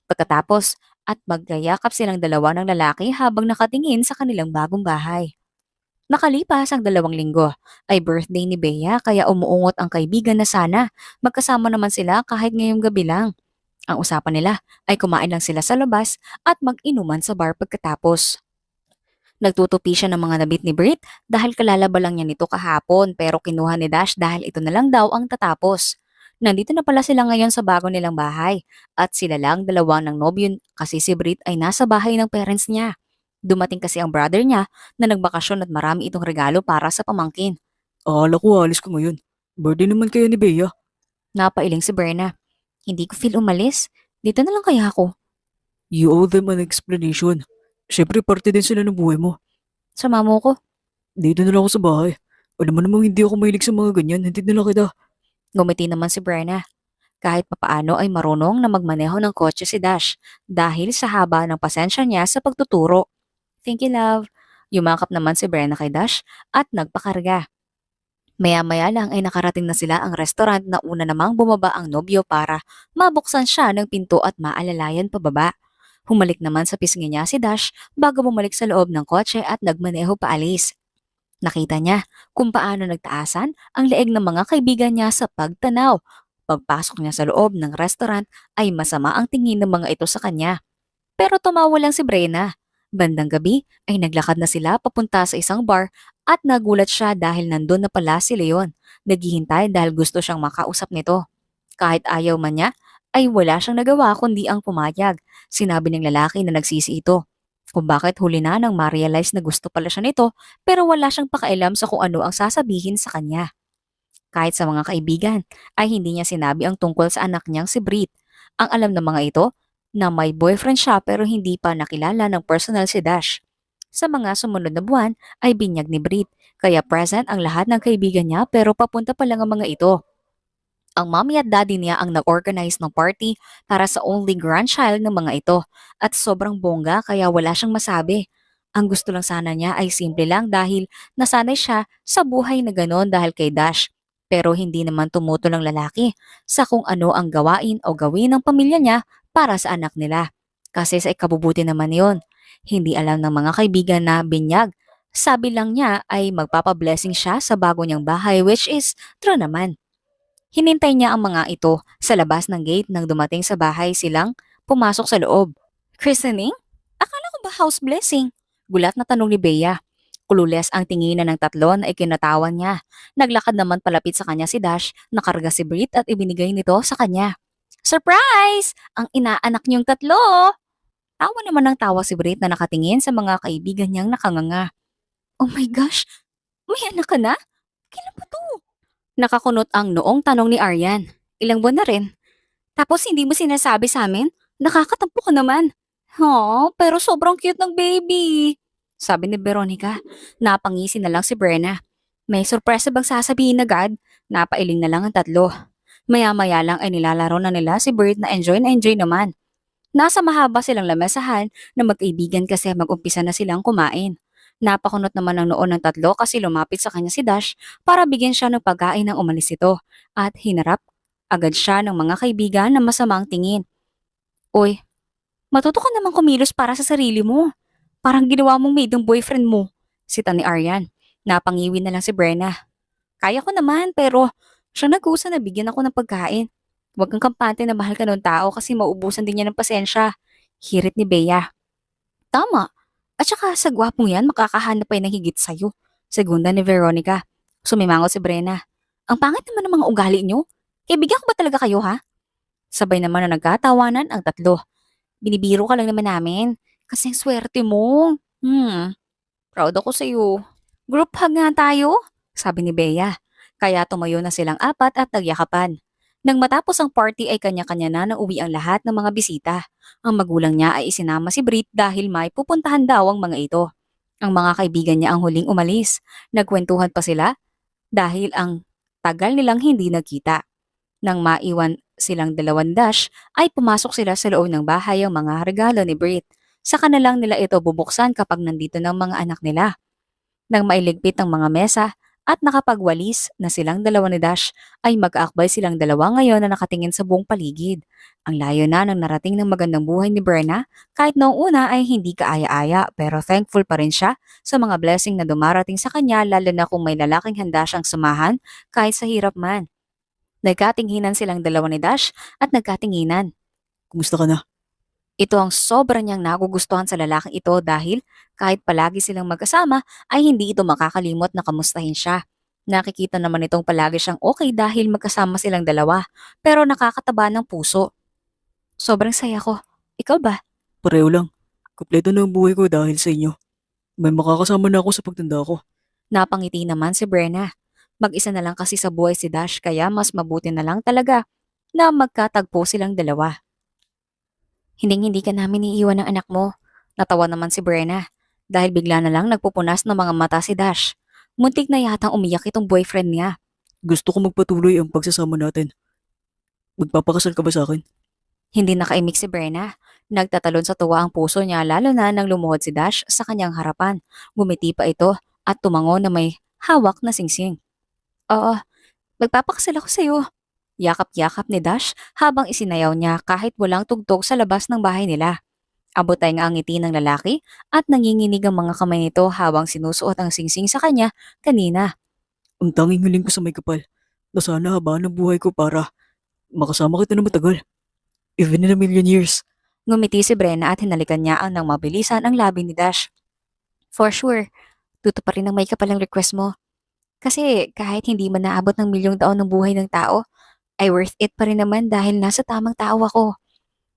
Pagkatapos at magkayakap silang dalawa ng lalaki habang nakatingin sa kanilang bagong bahay. Nakalipas ang 2 linggo ay birthday ni Bea kaya umuungot ang kaibigan na sana magkasama naman sila kahit ngayong gabi lang. Ang usapan nila ay kumain lang sila sa labas at mag-inuman sa bar pagkatapos. Nagtutupi siya ng mga nabit ni Brit dahil kalalaba lang niya nito kahapon pero kinuha ni Dash dahil ito na lang daw ang tatapos. Nandito na pala sila ngayon sa bago nilang bahay at sila lang dalawa ng nobyo kasi si Brit ay nasa bahay ng parents niya. Dumating kasi ang brother niya na nagbakasyon at marami itong regalo para sa pamangkin. Akala ko alis ko ngayon. Birthday naman kayo ni Bea. Napailing si Berna. Hindi ko feel umalis. Dito na lang kaya ako. You owe them an explanation. Siyempre, parte din sila ng buhay mo. Sama mo ko. Dito na lang ako sa bahay. Alam mo namang hindi ako mahilig sa mga ganyan. Hindi na lang kita. Ngumiti naman si Berna. Kahit papaano ay marunong na magmaneho ng kotse si Dash dahil sa haba ng pasensya niya sa pagtuturo. Thank you, love. Yumakap naman si Brenna kay Dash at nagpakarga. Maya-maya lang ay nakarating na sila ang restaurant na una namang bumaba ang nobyo para mabuksan siya ng pinto at maalalayan pababa. Humalik naman sa pisngi niya si Dash bago bumalik sa loob ng kotse at nagmaneho paalis. Nakita niya kung paano nagtaasan ang leeg ng mga kaibigan niya sa pagtanaw. Pagpasok niya sa loob ng restaurant ay masama ang tingin ng mga ito sa kanya. Pero tumawa lang si Brenna. Bandang gabi ay naglakad na sila papunta sa isang bar at nagulat siya dahil nandun na pala si Leon. Naghihintay dahil gusto siyang makausap nito. Kahit ayaw man niya, ay wala siyang nagawa kundi ang pumayag. Sinabi ng lalaki na nagsisi ito. Kung bakit huli na nang ma-realize na gusto pala siya nito pero wala siyang pakailam sa kung ano ang sasabihin sa kanya. Kahit sa mga kaibigan ay hindi niya sinabi ang tungkol sa anak niyang si Brit. Ang alam ng mga ito na may boyfriend siya pero hindi pa nakilala ng personal si Dash. Sa mga sumunod na buwan ay binyag ni Brit kaya present ang lahat ng kaibigan niya pero papunta pa lang ang mga ito. Ang mommy at daddy niya ang nag-organize ng party para sa only grandchild ng mga ito at sobrang bongga kaya wala siyang masabi. Ang gusto lang sana niya ay simple lang dahil nasanay siya sa buhay na ganon dahil kay Dash. Pero hindi naman tumutol ang lalaki sa kung ano ang gawain o gawin ng pamilya niya para sa anak nila. Kasi sa ikabubuti naman yon. Hindi alam ng mga kaibigan na binyag. Sabi lang niya ay magpapablessing siya sa bago niyang bahay which is true naman. Hinintay niya ang mga ito sa labas ng gate nang dumating sa bahay silang pumasok sa loob. Christening? Akala ko ba house blessing? Gulat na tanong ni Bea. Clueless ang tinginan ng tatlo na ikinatawan niya. Naglakad naman palapit sa kanya si Dash, nakarga si Brit at ibinigay nito sa kanya. Surprise! Ang inaanak niyong tatlo! Tawa naman ng tawa si Brit na nakatingin sa mga kaibigan niyang nakanganga. Oh my gosh! May anak ka na? Kailan ba to? Nakakunot ang noong tanong ni Aryan. Ilang buwan na rin. Tapos hindi mo sinasabi sa amin? Nakakatampo ka naman. Pero sobrang cute ng baby. Sabi ni Veronica. Napangisi na lang si Brenna. May sorpresa bang sasabihin agad? Napailing na lang ang tatlo. Maya-maya lang ay nilalaro na nila si Bert na enjoy naman. Nasa mahaba silang lamesahan na magkaibigan kasi mag-umpisa na silang kumain. Napakunot naman ang noon ng tatlo kasi lumapit sa kanya si Dash para bigyan siya ng pagkain ng umalis ito at hinarap agad siya ng mga kaibigan na masamang tingin. Uy, matuto ka naman kumilos para sa sarili mo. Parang ginawa mong maid ng boyfriend mo. Sita ni Aryan. Napangiwi na lang si Brenna. Kaya ko naman pero siya nag-usa na bigyan ako ng pagkain. Huwag kang kampante na mahal ka ng tao kasi maubusan din niya ng pasensya. Hirit ni Bea. Tama. At saka sa gwapong yan, makakahanap pa yan ng higit sa'yo. Segunda ni Veronica. Sumimangot si Brenna. Ang pangit naman ng mga ugali niyo. Kaibigan ko ba talaga kayo ha? Sabay naman na nagkatawanan ang tatlo. Binibiro ka lang naman namin. Kasi ang swerte mo. Proud ako sa'yo. Group hug nga tayo, sabi ni Bea. Kaya tumayo na silang apat at nagyakapan. Nang matapos ang party ay kanya-kanya na nauwi ang lahat ng mga bisita. Ang magulang niya ay isinama si Brit dahil may pupuntahan daw ang mga ito. Ang mga kaibigan niya ang huling umalis. Nagkwentuhan pa sila dahil ang tagal nilang hindi nagkita. Nang maiwan silang dalawan Dash, ay pumasok sila sa loob ng bahay ang mga regalo ni Brit. Sa kanilang nila ito bubuksan kapag nandito ng mga anak nila. Nang mailigpit ang mga mesa at nakapagwalis na silang dalawa ni Dash, ay mag-aakbay silang dalawa ngayon na nakatingin sa buong paligid. Ang layo na ng narating ng magandang buhay ni Brenna, kahit noong una ay hindi kaaya-aya pero thankful pa rin siya sa mga blessing na dumarating sa kanya lalo na kung may lalaking handa siyang samahan kahit sa hirap man. Nagkatinginan silang dalawa ni Dash at nagkatinginan. Kumusta ka na? Ito ang sobra niyang nagugustuhan sa lalaking ito dahil kahit palagi silang magkasama ay hindi ito makakalimot na kamustahin siya. Nakikita naman itong palagi siyang okay dahil magkasama silang dalawa pero nakakataba ng puso. Sobrang saya ko. Ikaw ba? Pareho lang. Kompleto na ang buhay ko dahil sa inyo. May makakasama na ako sa pagtanda ko. Napangiti naman si Brenna. Mag-isa na lang kasi sa buhay si Dash kaya mas mabuti na lang talaga na magkatagpo silang dalawa. Hinding-hindi ka namin iiwan ng anak mo. Natawa naman si Brenna dahil bigla na lang nagpupunas ng mga mata si Dash. Muntik na yatang umiyak itong boyfriend niya. Gusto ko magpatuloy ang pagsasama natin. Magpapakasal ka ba sa akin? Hindi nakaimik si Brenna. Nagtatalon sa tuwa ang puso niya lalo na nang lumuhod si Dash sa kanyang harapan. Gumiti pa ito at tumango na may hawak na singsing. Oo, magpapakasal ako sa'yo. Yakap-yakap ni Dash habang isinayaw niya kahit walang tugtog sa labas ng bahay nila. Abotay nga ang ngiti ng lalaki at nanginginig ang mga kamay nito habang sinusuot ang singsing sa kanya kanina. Ang tanging hiling ko sa may kapal na sana habaan ng buhay ko para makasama kita na matagal. Even in a million years. Ngumiti si Brenna at hinalikan niya ang nang mabilisan ang labi ni Dash. For sure, tutuparin ang may kapalang request mo. Kasi kahit hindi man naabot ng milyong taon ng buhay ng tao, ay worth it pa rin naman dahil nasa tamang tao ako.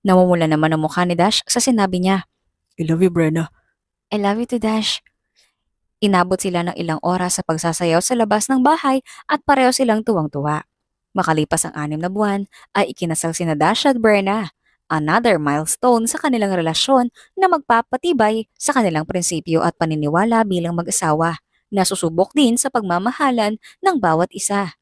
Namumula naman ang mukha ni Dash sa sinabi niya. I love you, Brenna. I love you to Dash. Inabot sila ng ilang oras sa pagsasayaw sa labas ng bahay at pareho silang tuwang-tuwa. Makalipas ang 6 na buwan ay ikinasal sina Dash at Brenna. Another milestone sa kanilang relasyon na magpapatibay sa kanilang prinsipyo at paniniwala bilang mag-asawa na susubok din sa pagmamahalan ng bawat isa.